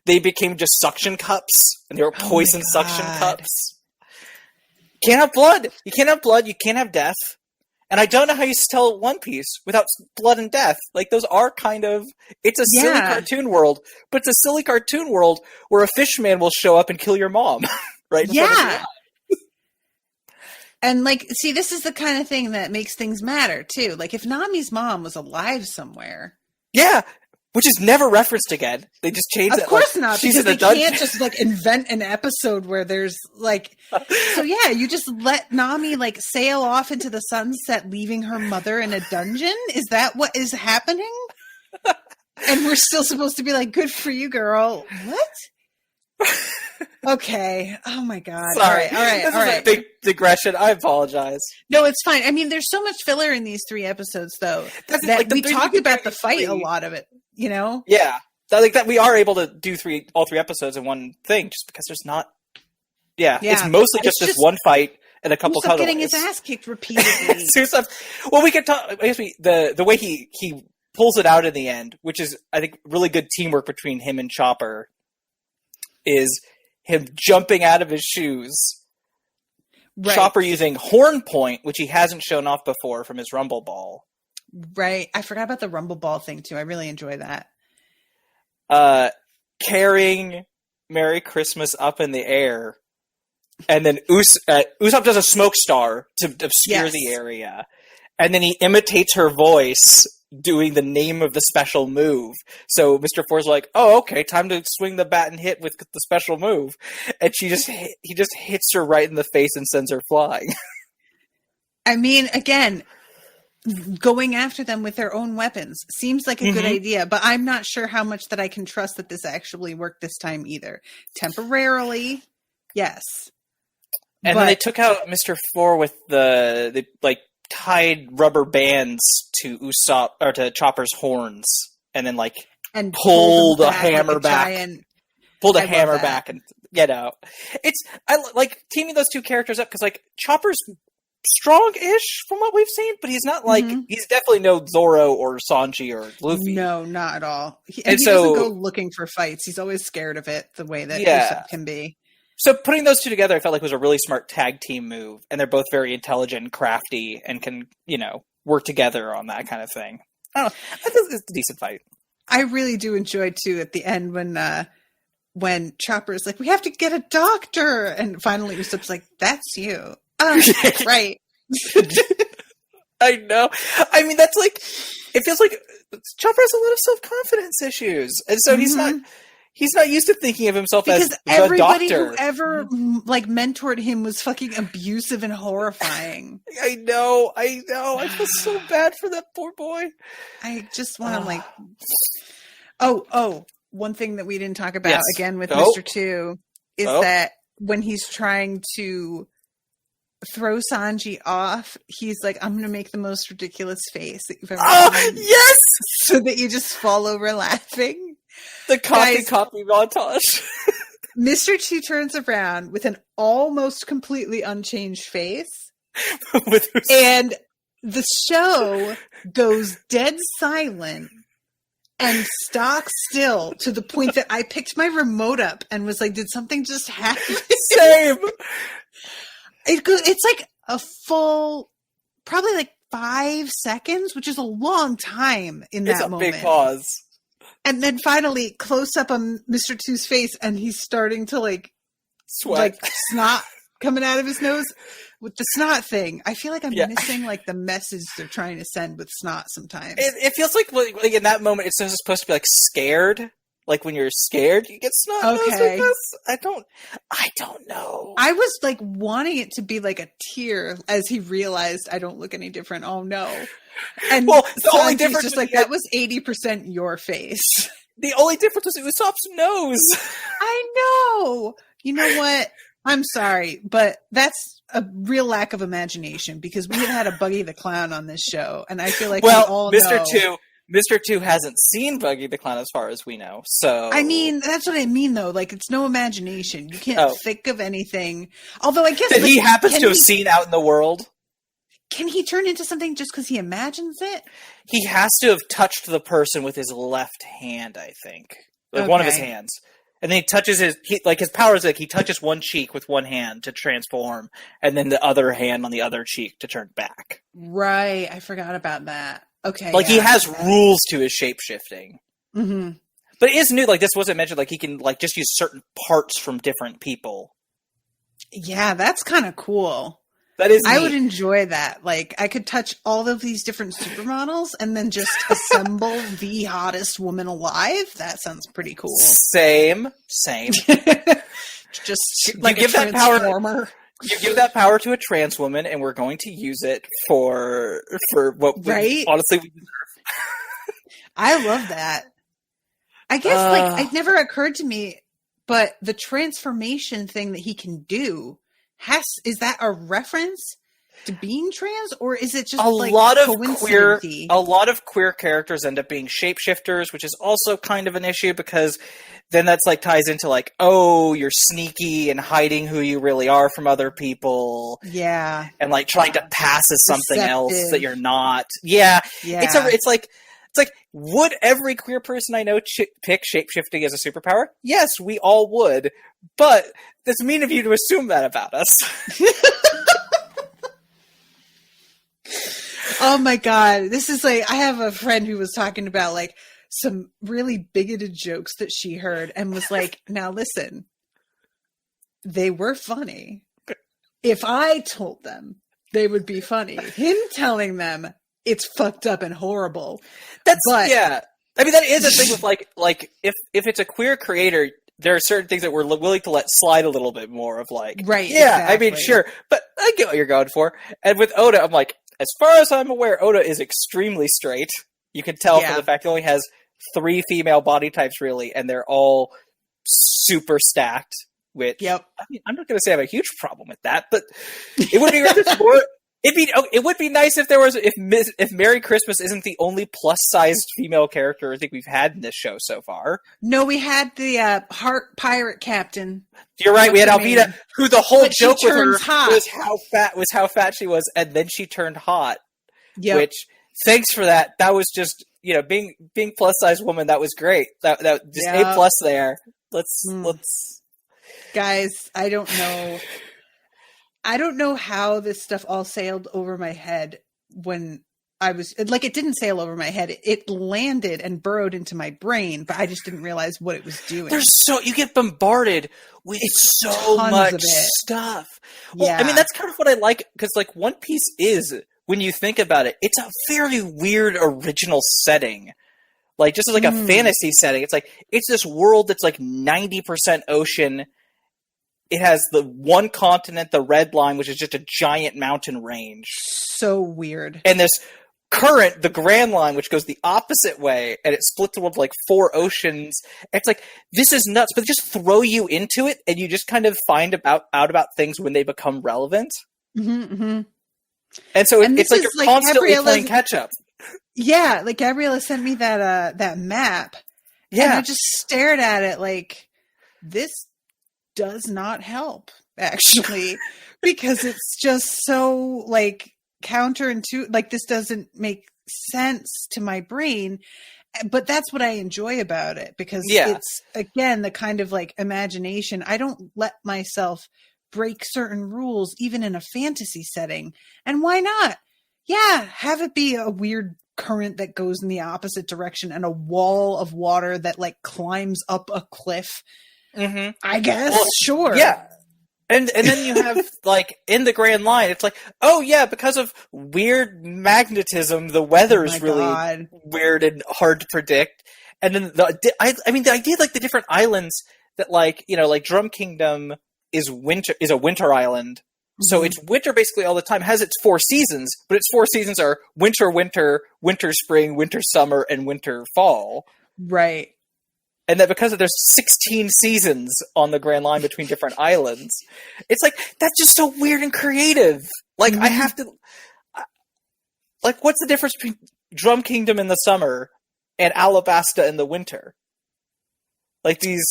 [SPEAKER 3] they became just suction cups, and they were poison suction cups. Can't have blood. You can't have blood. You can't have death. And I don't know how you tell One Piece without blood and death. Those are kind of... It's a silly cartoon world, but it's a silly cartoon world where a fish man will show up and kill your mom. Right?
[SPEAKER 2] Yeah. And see, this is the kind of thing that makes things matter too. If Nami's mom was alive somewhere.
[SPEAKER 3] Yeah. which is never referenced again. They just changed it.
[SPEAKER 2] Of course
[SPEAKER 3] like,
[SPEAKER 2] not,
[SPEAKER 3] she's
[SPEAKER 2] because
[SPEAKER 3] in a
[SPEAKER 2] they
[SPEAKER 3] dungeon.
[SPEAKER 2] can't just like invent an episode where there's like. So yeah, you just let Nami like sail off into the sunset, leaving her mother in a dungeon. Is that what is happening? And we're still supposed to be like, "Good for you, girl." What? Okay. Oh my god.
[SPEAKER 3] Sorry.
[SPEAKER 2] All right.
[SPEAKER 3] This is a big digression. I apologize.
[SPEAKER 2] No, it's fine. I mean, there's so much filler in these 3 episodes, though,
[SPEAKER 3] That's
[SPEAKER 2] that
[SPEAKER 3] like the
[SPEAKER 2] we
[SPEAKER 3] three
[SPEAKER 2] talked
[SPEAKER 3] we
[SPEAKER 2] about
[SPEAKER 3] can
[SPEAKER 2] the fight
[SPEAKER 3] do.
[SPEAKER 2] a lot of it. You know?
[SPEAKER 3] Yeah, that we are able to do all 3 episodes in one thing, just because there's not. Yeah. It's mostly just this one fight and a couple
[SPEAKER 2] Usopp getting his ass kicked repeatedly.
[SPEAKER 3] Well, we could talk. I guess the way he pulls it out in the end, which is I think really good teamwork between him and Chopper, is him jumping out of his shoes. Right. Chopper using horn point, which he hasn't shown off before from his Rumble Ball.
[SPEAKER 2] Right. I forgot about the Rumble Ball thing too. I really enjoy that.
[SPEAKER 3] Carrying Merry Christmas up in the air. And then Usopp does a smoke star to obscure the area. And then he imitates her voice doing the name of the special move. So Mr. Four's like, oh, okay, time to swing the bat and hit with the special move. And he just hits her right in the face and sends her flying.
[SPEAKER 2] I mean, again, going after them with their own weapons seems like a good idea, but I'm not sure how much that I can trust that this actually worked this time either. Temporarily, yes.
[SPEAKER 3] And then they took out Mr. Four with the tied rubber bands to Usopp or to Chopper's horns, and then pulled a hammer back. Pulled a hammer back and get out. I like teaming those 2 characters up because Chopper's strong-ish from what we've seen, but he's not he's definitely no Zoro or Sanji or Luffy.
[SPEAKER 2] No, not at all. He doesn't go looking for fights. He's always scared of it the way that Usopp can be.
[SPEAKER 3] So putting those 2 together, I felt like was a really smart tag team move, and they're both very intelligent and crafty and can, work together on that kind of thing. I don't know. I think it's a decent fight. I
[SPEAKER 2] really do enjoy, too, at the end when Chopper's like, we have to get a doctor, and finally Usopp's like, that's you. Oh, right.
[SPEAKER 3] I know. I mean, that's it feels like Chopper has a lot of self-confidence issues, and so he's not used to thinking of himself as the doctor. Because everybody who ever
[SPEAKER 2] mentored him was fucking abusive and horrifying.
[SPEAKER 3] I know. I feel so bad for that poor boy.
[SPEAKER 2] I just want to one thing that we didn't talk about again with Mr. 2 is that when he's trying to throw Sanji off, he's like, I'm going to make the most ridiculous face that you've ever seen.
[SPEAKER 3] Yes!
[SPEAKER 2] So that you just fall over laughing.
[SPEAKER 3] The copy montage.
[SPEAKER 2] Mr. 2 turns around with an almost completely unchanged face. And the show goes dead silent and stock still to the point that I picked my remote up and was like, did something just happen?
[SPEAKER 3] Same.
[SPEAKER 2] It's like a full, probably 5 seconds, which is a long time in that moment.
[SPEAKER 3] It's a big pause.
[SPEAKER 2] And then finally, close up on Mr. 2's face, and he's starting to
[SPEAKER 3] sweat,
[SPEAKER 2] snot coming out of his nose with the snot thing. I feel like I'm missing the message they're trying to send with snot sometimes.
[SPEAKER 3] It feels like in that moment, it's supposed to be scared. Like when you're scared, you get snot nose like this. I don't know.
[SPEAKER 2] I was wanting it to be a tear as he realized I don't look any different. Oh no. And the only difference is just that was 80% your face.
[SPEAKER 3] The only difference was Usopp's nose.
[SPEAKER 2] I know. You know what? I'm sorry, but that's a real lack of imagination because we have had a Buggy the Clown on this show, and I feel like we all know.
[SPEAKER 3] Mr. 2 hasn't seen Buggy the Clown as far as we know, so...
[SPEAKER 2] I mean, that's what I mean, though. It's no imagination. You can't think of anything. Although, I guess...
[SPEAKER 3] That he happens to have seen out in the world.
[SPEAKER 2] Can he turn into something just because he imagines it?
[SPEAKER 3] He has to have touched the person with his left hand, I think. One of his hands. And then he touches his power is he touches one cheek with one hand to transform, and then the other hand on the other cheek to turn back.
[SPEAKER 2] Right. I forgot about that. Okay.
[SPEAKER 3] He has rules to his shape-shifting.
[SPEAKER 2] Mm-hmm.
[SPEAKER 3] But it is new. This wasn't mentioned. He can just use certain parts from different people.
[SPEAKER 2] Yeah, that's kind of cool.
[SPEAKER 3] That is
[SPEAKER 2] I
[SPEAKER 3] neat.
[SPEAKER 2] would enjoy that. Like, I could touch all of these different supermodels and then just assemble the hottest woman alive. That sounds pretty cool.
[SPEAKER 3] Same.
[SPEAKER 2] Just
[SPEAKER 3] You
[SPEAKER 2] like
[SPEAKER 3] give
[SPEAKER 2] a
[SPEAKER 3] that power-
[SPEAKER 2] transformer.
[SPEAKER 3] You give that power to a trans woman, and we're going to use it for what
[SPEAKER 2] Right?
[SPEAKER 3] honestly we deserve.
[SPEAKER 2] I love that. I guess like it never occurred to me, but the transformation thing that he can do is that a reference to being trans, or is it just
[SPEAKER 3] a
[SPEAKER 2] like
[SPEAKER 3] lot of queer characters end up being shapeshifters, which is also kind of an issue because then that's like ties into like, oh, you're sneaky and hiding who you really are from other people.
[SPEAKER 2] Yeah.
[SPEAKER 3] And like trying to pass as something else that you're not.
[SPEAKER 2] Yeah.
[SPEAKER 3] It's like would every queer person I know pick shapeshifting as a superpower? Yes, we all would. But that's mean of you to assume that about us.
[SPEAKER 2] Oh my God. This is like, I have a friend who was talking about like some really bigoted jokes that she heard and was like, now listen, they were funny. If I told them, they would be funny. Him telling them it's fucked up and horrible.
[SPEAKER 3] Yeah. I mean, that is a thing with like if it's a queer creator, there are certain things that we're willing to let slide a little bit more of like,
[SPEAKER 2] right.
[SPEAKER 3] Yeah,
[SPEAKER 2] exactly.
[SPEAKER 3] I mean, sure, but I get what you're going for. And with Oda, I'm like, as far as I'm aware, Oda is extremely straight. You can tell from the fact he only has 3 female body types, really, and they're all super stacked. Which, I mean, I'm not going to say I have a huge problem with that, but it would be more. It would be nice if there was if Merry Christmas isn't the only plus-sized female character I think we've had in this show so far.
[SPEAKER 2] No, we had the Heart Pirate Captain.
[SPEAKER 3] You're right. We had Alvida, who the whole joke with her was how fat she was, and then she turned hot.
[SPEAKER 2] Yeah.
[SPEAKER 3] Which, thanks for that. That was just being plus-sized woman. That was great. That just A+ there. Let's
[SPEAKER 2] guys. I don't know. I don't know how this stuff all sailed over my head when I was like, it didn't sail over my head. It landed and burrowed into my brain, but I just didn't realize what it was doing.
[SPEAKER 3] You get bombarded with so much stuff. Well, I mean, that's kind of what I like because like One Piece is, when you think about it, it's a very weird original setting. Like just as like a fantasy setting. It's like, it's this world that's like 90% ocean. It has the one continent, the Red Line, which is just a giant mountain range.
[SPEAKER 2] So weird.
[SPEAKER 3] And this current, the Grand Line, which goes the opposite way, and it splits into like 4 oceans. It's like, this is nuts, but they just throw you into it, and you just kind of find out about things when they become relevant.
[SPEAKER 2] Mm-hmm, mm-hmm.
[SPEAKER 3] And so it's like you're constantly playing catch-up.
[SPEAKER 2] Yeah, like Gabriella sent me that map, and I just stared at it like, this does not help, actually, because it's just so like counterintuitive. Like, this doesn't make sense to my brain, but that's what I enjoy about it, because it's again the kind of like imagination. I don't let myself break certain rules even in a fantasy setting, and why not? Have it be a weird current that goes in the opposite direction and a wall of water that like climbs up a cliff.
[SPEAKER 3] Mm-hmm.
[SPEAKER 2] I guess. Sure.
[SPEAKER 3] Yeah. And then you have, like, in the Grand Line, it's like, oh yeah, because of weird magnetism, the weather's really weird and hard to predict. And then the idea, like, the different islands that, like, like Drum Kingdom is a winter island. So it's winter basically all the time, has its 4 seasons, but its 4 seasons are winter, winter, winter, spring, winter, summer, and winter, fall.
[SPEAKER 2] Right.
[SPEAKER 3] And that because there's 16 seasons on the Grand Line between different islands, it's like, that's just so weird and creative. Like, I have to... Like, what's the difference between Drum Kingdom in the summer and Alabasta in the winter? Like, these...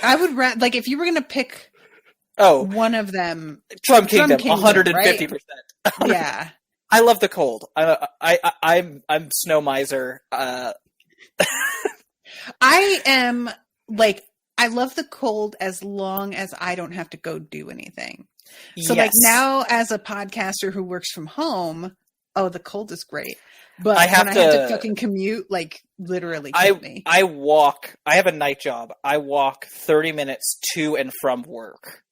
[SPEAKER 2] I would... Like, if you were going to pick one of them...
[SPEAKER 3] Drum Kingdom 150%.
[SPEAKER 2] Right? Yeah.
[SPEAKER 3] I love the cold. I'm Snow Miser.
[SPEAKER 2] I am, like, I love the cold as long as I don't have to go do anything. So, like, now as a podcaster who works from home, the cold is great. But I have to fucking commute, like, literally kill me.
[SPEAKER 3] I have a night job. I walk 30 minutes to and from work.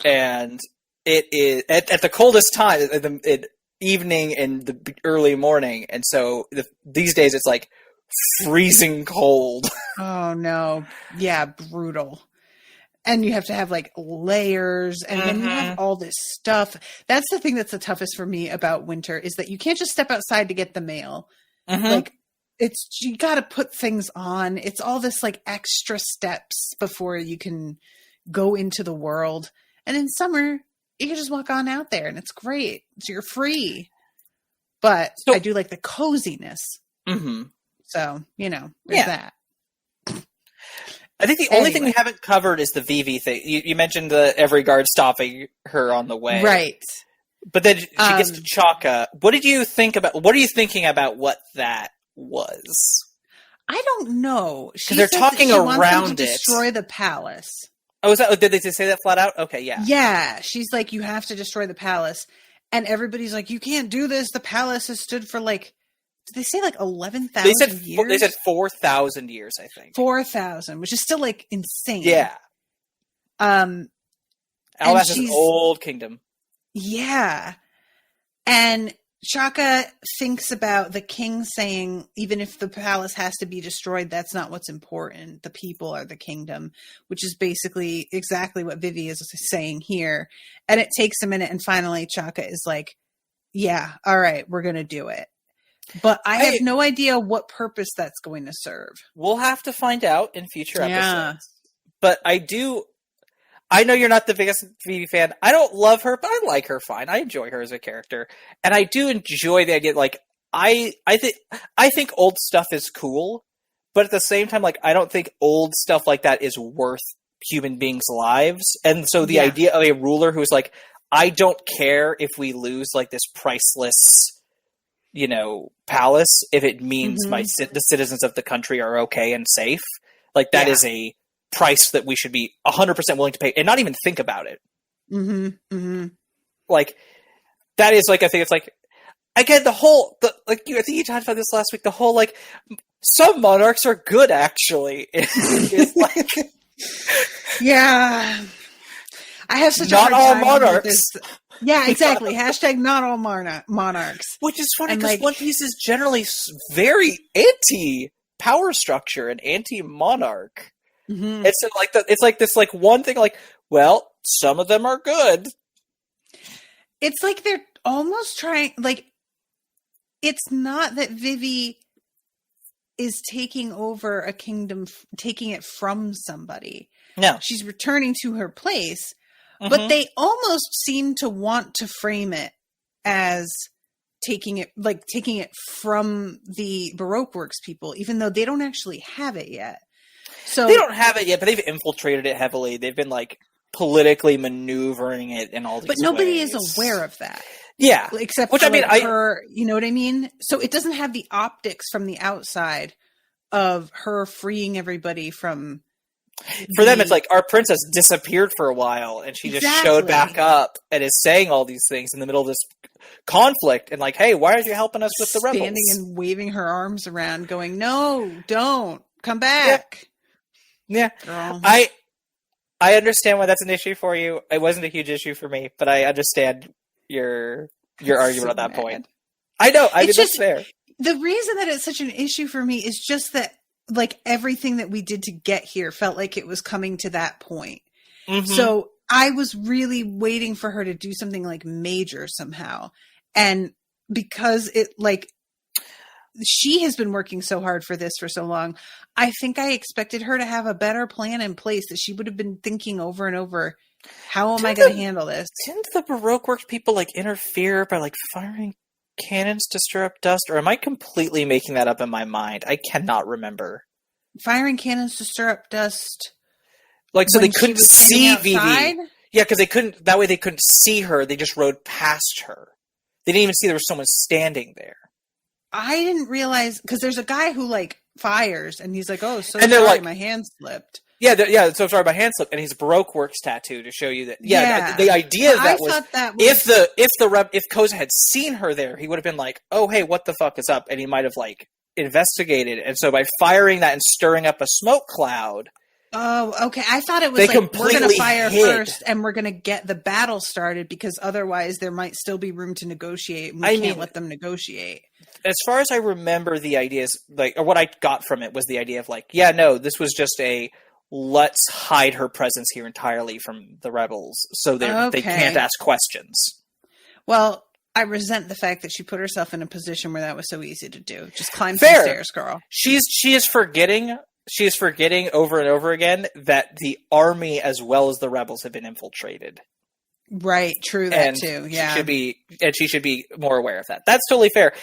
[SPEAKER 3] And it is at the coldest time, at evening and the early morning, and so these days it's like freezing cold.
[SPEAKER 2] Oh no. Yeah, brutal. And you have to have like layers, and then you have all this stuff. That's the thing that's the toughest for me about winter, is that you can't just step outside to get the mail. Like, you got to put things on. It's all this like extra steps before you can go into the world. And in summer, you can just walk on out there, and it's great. So you're free. But I do like the coziness. So, there's that.
[SPEAKER 3] I think the only thing we haven't covered is the Vivi thing. You mentioned every guard stopping her on the way.
[SPEAKER 2] Right.
[SPEAKER 3] But then she gets to Chaka. What are you thinking about what that was?
[SPEAKER 2] I don't know. Because
[SPEAKER 3] they're talking around
[SPEAKER 2] it. Destroy the palace.
[SPEAKER 3] Oh, did they say that flat out? Okay, yeah.
[SPEAKER 2] Yeah. She's like, you have to destroy the palace. And everybody's like, you can't do this. The palace has stood for like, did they say like 11,000 years?
[SPEAKER 3] They said 4,000 years, I think.
[SPEAKER 2] 4,000, which is still like insane.
[SPEAKER 3] Yeah. Alabasta is an old kingdom.
[SPEAKER 2] Yeah. And Chaka thinks about the king saying, even if the palace has to be destroyed, that's not what's important. The people are the kingdom, which is basically exactly what Vivi is saying here. And it takes a minute. And finally, Chaka is like, yeah, all right, we're going to do it. But I have no idea what purpose that's going to serve.
[SPEAKER 3] We'll have to find out in future episodes. But I know you're not the biggest Vivi fan. I don't love her, but I like her fine. I enjoy her as a character. And I do enjoy the idea, like, I think old stuff is cool, but at the same time, like, I don't think old stuff like that is worth human beings' lives. And so the idea of a ruler who's like, I don't care if we lose, like, this priceless, palace, if it means the citizens of the country are okay and safe. Like, that is a price that we should be 100% willing to pay and not even think about it. Like, that is, like, I think it's like, again, I think you talked about this last week, the whole, like, some monarchs are good, actually. It's like,
[SPEAKER 2] yeah. I have such
[SPEAKER 3] not
[SPEAKER 2] a hard
[SPEAKER 3] all
[SPEAKER 2] time
[SPEAKER 3] monarchs.
[SPEAKER 2] Yeah, exactly. Hashtag not all monarchs.
[SPEAKER 3] Which is funny because One Piece is generally very anti-power structure and anti-monarch. It's like it's like this like one thing like, well, some of them are good.
[SPEAKER 2] It's like they're almost trying, like, it's not that Vivi is taking over a kingdom, taking it from somebody.
[SPEAKER 3] No.
[SPEAKER 2] She's returning to her place. But they almost seem to want to frame it as taking it from the Baroque Works people, even though they don't actually have it yet. So
[SPEAKER 3] they don't have it yet, but they've infiltrated it heavily. They've been like politically maneuvering it in all these ways.
[SPEAKER 2] But nobody is aware of that.
[SPEAKER 3] Yeah.
[SPEAKER 2] Except for her, you know what I mean? So it doesn't have the optics from the outside of her freeing everybody from...
[SPEAKER 3] For them, it's like, our princess disappeared for a while, and she just showed back up and is saying all these things in the middle of this conflict, and like, hey, why aren't you helping us with the rebels?
[SPEAKER 2] Standing and waving her arms around, going, no, don't, come back.
[SPEAKER 3] Yeah.
[SPEAKER 2] Girl.
[SPEAKER 3] I understand why that's an issue for you. It wasn't a huge issue for me, but I understand your argument on that point. I know, I mean, that's fair.
[SPEAKER 2] The reason that it's such an issue for me is just that, like, everything that we did to get here felt like it was coming to that point. So I was really waiting for her to do something like major somehow. And because she has been working so hard for this for so long, I think I expected her to have a better plan in place, that she would have been thinking over and over, how am I going to handle this?
[SPEAKER 3] Didn't the Baroque Works people like interfere by like firing cannons to stir up dust, or am I completely making that up in my mind? I cannot remember.
[SPEAKER 2] Firing cannons to stir up dust.
[SPEAKER 3] Like, so they couldn't see Vivi. Yeah, because they couldn't see her. They just rode past her. They didn't even see there was someone standing there. I
[SPEAKER 2] didn't realize, because there's a guy who like fires, and he's like, "Oh, so
[SPEAKER 3] and
[SPEAKER 2] sorry, my hand slipped."
[SPEAKER 3] Yeah, so sorry, my hand slipped, and he's Baroque Works tattoo to show you that. Yeah, the idea of that was if Koza had seen her there, he would have been like, "Oh, hey, what the fuck is up?" And he might have like investigated. And so by firing that and stirring up a smoke cloud,
[SPEAKER 2] Oh, okay. I thought it was
[SPEAKER 3] They
[SPEAKER 2] like, we're going to
[SPEAKER 3] completely
[SPEAKER 2] fire
[SPEAKER 3] hid.
[SPEAKER 2] first and we're going to get the battle started because otherwise there might still be room to negotiate. And we can't let them negotiate.
[SPEAKER 3] As far as I remember, the ideas, like, or what I got from it was the idea of like, yeah, no, this was just a let's hide her presence here entirely from the rebels so they can't ask questions.
[SPEAKER 2] Well, I resent the fact that she put herself in a position where that was so easy to do. Just climb some stairs, girl.
[SPEAKER 3] She is forgetting over and over again that the army as well as the rebels have been infiltrated.
[SPEAKER 2] Right, true, that too. Yeah.
[SPEAKER 3] She should be more aware of that. That's totally fair.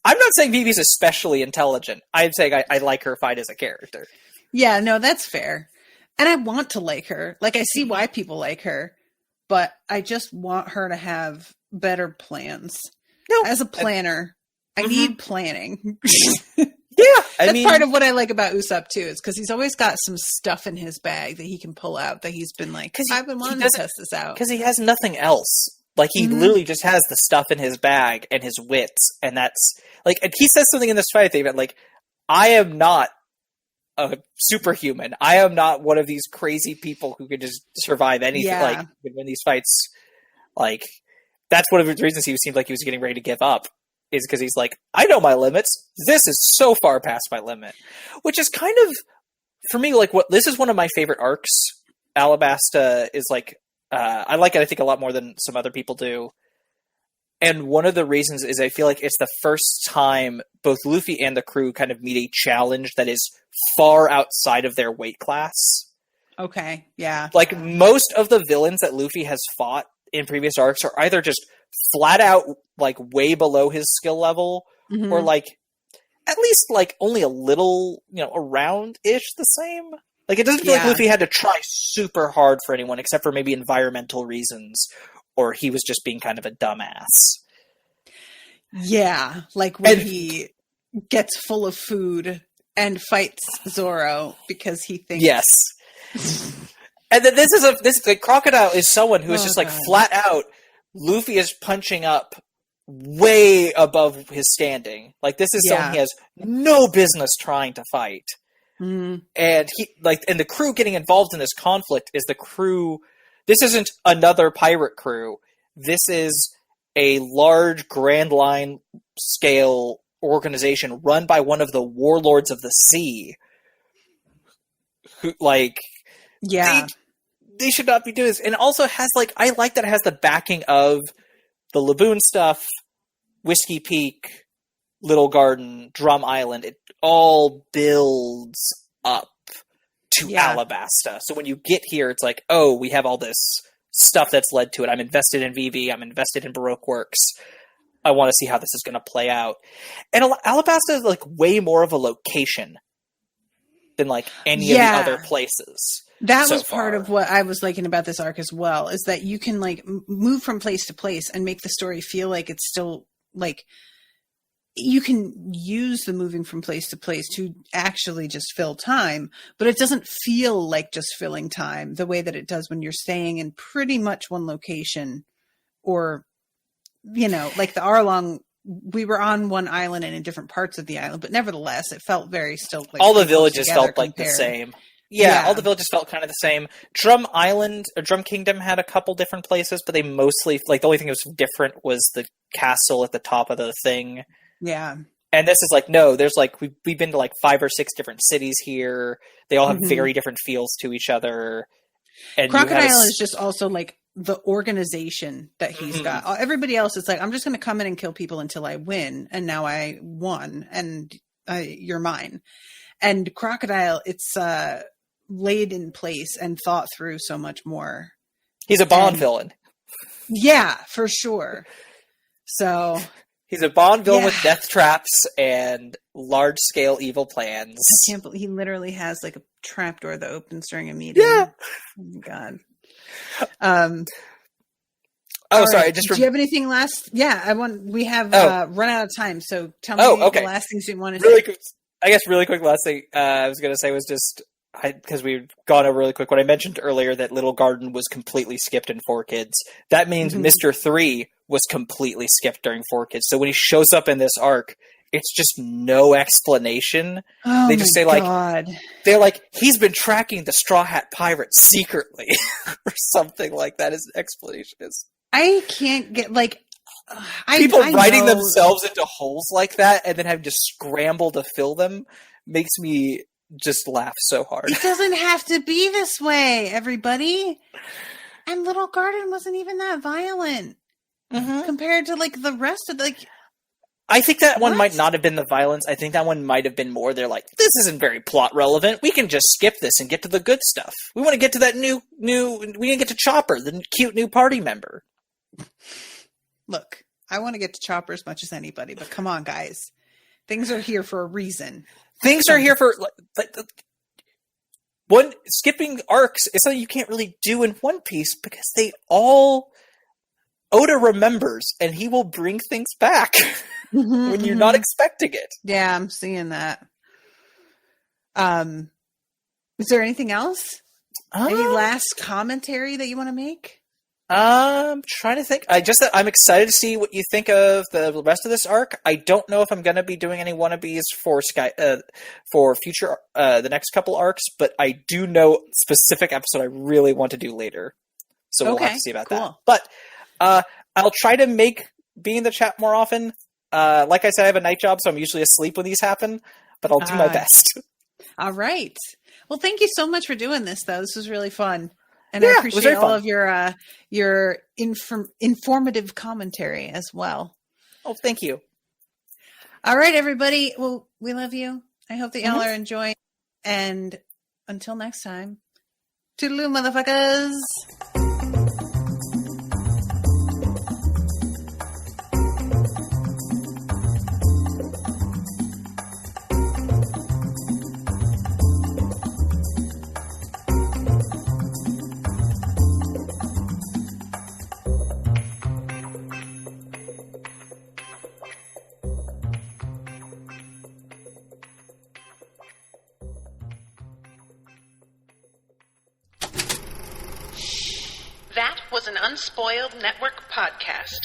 [SPEAKER 3] I'm not saying Vivi's especially intelligent. I'm saying I like her fight as a character. Yeah,
[SPEAKER 2] no, that's fair. And I want to like her. Like, I see why people like her, but I just want her to have better plans. No, as a planner, I need planning.
[SPEAKER 3] Yeah,
[SPEAKER 2] that's part of what I like about Usopp too, is because he's always got some stuff in his bag that he can pull out that he's been like, I've been wanting to test this out.
[SPEAKER 3] Because he has nothing else. Like, he literally just has the stuff in his bag and his wits, and that's like, and he says something in this fight, David, like, I am not a superhuman. I am not one of these crazy people who can just survive anything. Yeah. Like, win these fights. Like, that's one of the reasons he seemed like he was getting ready to give up. Is because he's like, I know my limits. This is so far past my limit. Which is kind of, for me, like, this is one of my favorite arcs. Alabasta is like, I like it, I think, a lot more than some other people do. And one of the reasons is I feel like it's the first time both Luffy and the crew kind of meet a challenge that is far outside of their weight class.
[SPEAKER 2] Okay, yeah.
[SPEAKER 3] Like, most of the villains that Luffy has fought in previous arcs are either just flat out, like, way below his skill level, or, like, at least, like, only a little, around-ish the same. Like, it doesn't feel like Luffy had to try super hard for anyone, except for maybe environmental reasons, or he was just being kind of a dumbass.
[SPEAKER 2] Yeah, like when he gets full of food and fights Zoro because he thinks...
[SPEAKER 3] Yes. And then the Crocodile is someone who is just, like, flat out, Luffy is punching up way above his standing. Like, this is someone he has no business trying to fight. And the crew getting involved in this conflict is the crew. This isn't another pirate crew. This is a large Grand Line scale organization run by one of the warlords of the sea. Who, like, they should not be doing this. And it also has, like, I like that it has the backing of the Laboon stuff, Whiskey Peak, Little Garden, Drum Island. It all builds up to Alabasta. So when you get here, it's like, oh, we have all this stuff that's led to it. I'm invested in Vivi. I'm invested in Baroque Works. I want to see how this is going to play out. And Alabasta is, like, way more of a location than, like, any of the other places.
[SPEAKER 2] That was part of what I was liking about this arc as well, is that you can, like, move from place to place and make the story feel like it's still, like, you can use the moving from place to place to actually just fill time, but it doesn't feel like just filling time the way that it does when you're staying in pretty much one location, or, like the Arlong, we were on one island and in different parts of the island, but nevertheless, it felt very still like
[SPEAKER 3] all the villages felt like the same. Yeah, all the villages felt kind of the same. Drum Island, or Drum Kingdom, had a couple different places, but they mostly, like, the only thing that was different was the castle at the top of the thing.
[SPEAKER 2] Yeah.
[SPEAKER 3] And this is like, no, there's like, we've been to like 5 or 6 different cities here. They all have very different feels to each other. And
[SPEAKER 2] Crocodile is just also like the organization that he's got. Everybody else is like, I'm just going to come in and kill people until I win. And now I won and you're mine. And Crocodile, it's laid in place and thought through so much more.
[SPEAKER 3] He's a Bond villain.
[SPEAKER 2] Yeah, for sure. So
[SPEAKER 3] he's a Bond villain with death traps and large-scale evil plans.
[SPEAKER 2] I can't believe he literally has like a trapdoor that opens during a meeting.
[SPEAKER 3] Yeah.
[SPEAKER 2] Oh my God.
[SPEAKER 3] Sorry.
[SPEAKER 2] Do you have anything last? Yeah, we have run out of time. So tell me the last things you want to say.
[SPEAKER 3] Quick, I guess really quick last thing I was going to say was just, because we've gone over really quick, what I mentioned earlier, that Little Garden was completely skipped in 4Kids. That means Mr. 3 was completely skipped during 4Kids. So when he shows up in this arc, it's just no explanation.
[SPEAKER 2] Oh,
[SPEAKER 3] they just say
[SPEAKER 2] God.
[SPEAKER 3] they're like, he's been tracking the Straw Hat Pirates secretly, or something like that. As an explanation is.
[SPEAKER 2] I can't get
[SPEAKER 3] people writing
[SPEAKER 2] know.
[SPEAKER 3] themselves into holes like that and then having to scramble to fill them makes me just laugh so hard.
[SPEAKER 2] It doesn't have to be this way, everybody. And Little Garden wasn't even that violent compared to the rest of
[SPEAKER 3] I think that one might not have been the violence. I think that one might have been more. They're like, this isn't very plot relevant. We can just skip this and get to the good stuff. We want to get to that new. We want to get to Chopper, the cute new party member.
[SPEAKER 2] Look, I want to get to Chopper as much as anybody, but come on, guys. Things are here for a reason.
[SPEAKER 3] Things are here for skipping arcs is something you can't really do in One Piece because they all Oda remembers and he will bring things back when you're not expecting it.
[SPEAKER 2] Yeah, I'm seeing that. Is there anything else? Any last commentary that you want to make?
[SPEAKER 3] I'm trying to think. I'm excited to see what you think of the rest of this arc. I don't know if I'm going to be doing any wannabes for future the next couple arcs, but I do know specific episode I really want to do later. So we'll have to see about that. But I'll try to be in the chat more often. Like I said, I have a night job, so I'm usually asleep when these happen, but I'll do my best. All
[SPEAKER 2] right. Well, thank you so much for doing this, though. This was really fun. And I appreciate all of your informative commentary as well.
[SPEAKER 3] Oh, thank you.
[SPEAKER 2] All right, everybody. Well, we love you. I hope that y'all are enjoying. And until next time, toodaloo, motherfuckers.
[SPEAKER 1] That was an Unspoiled Network podcast.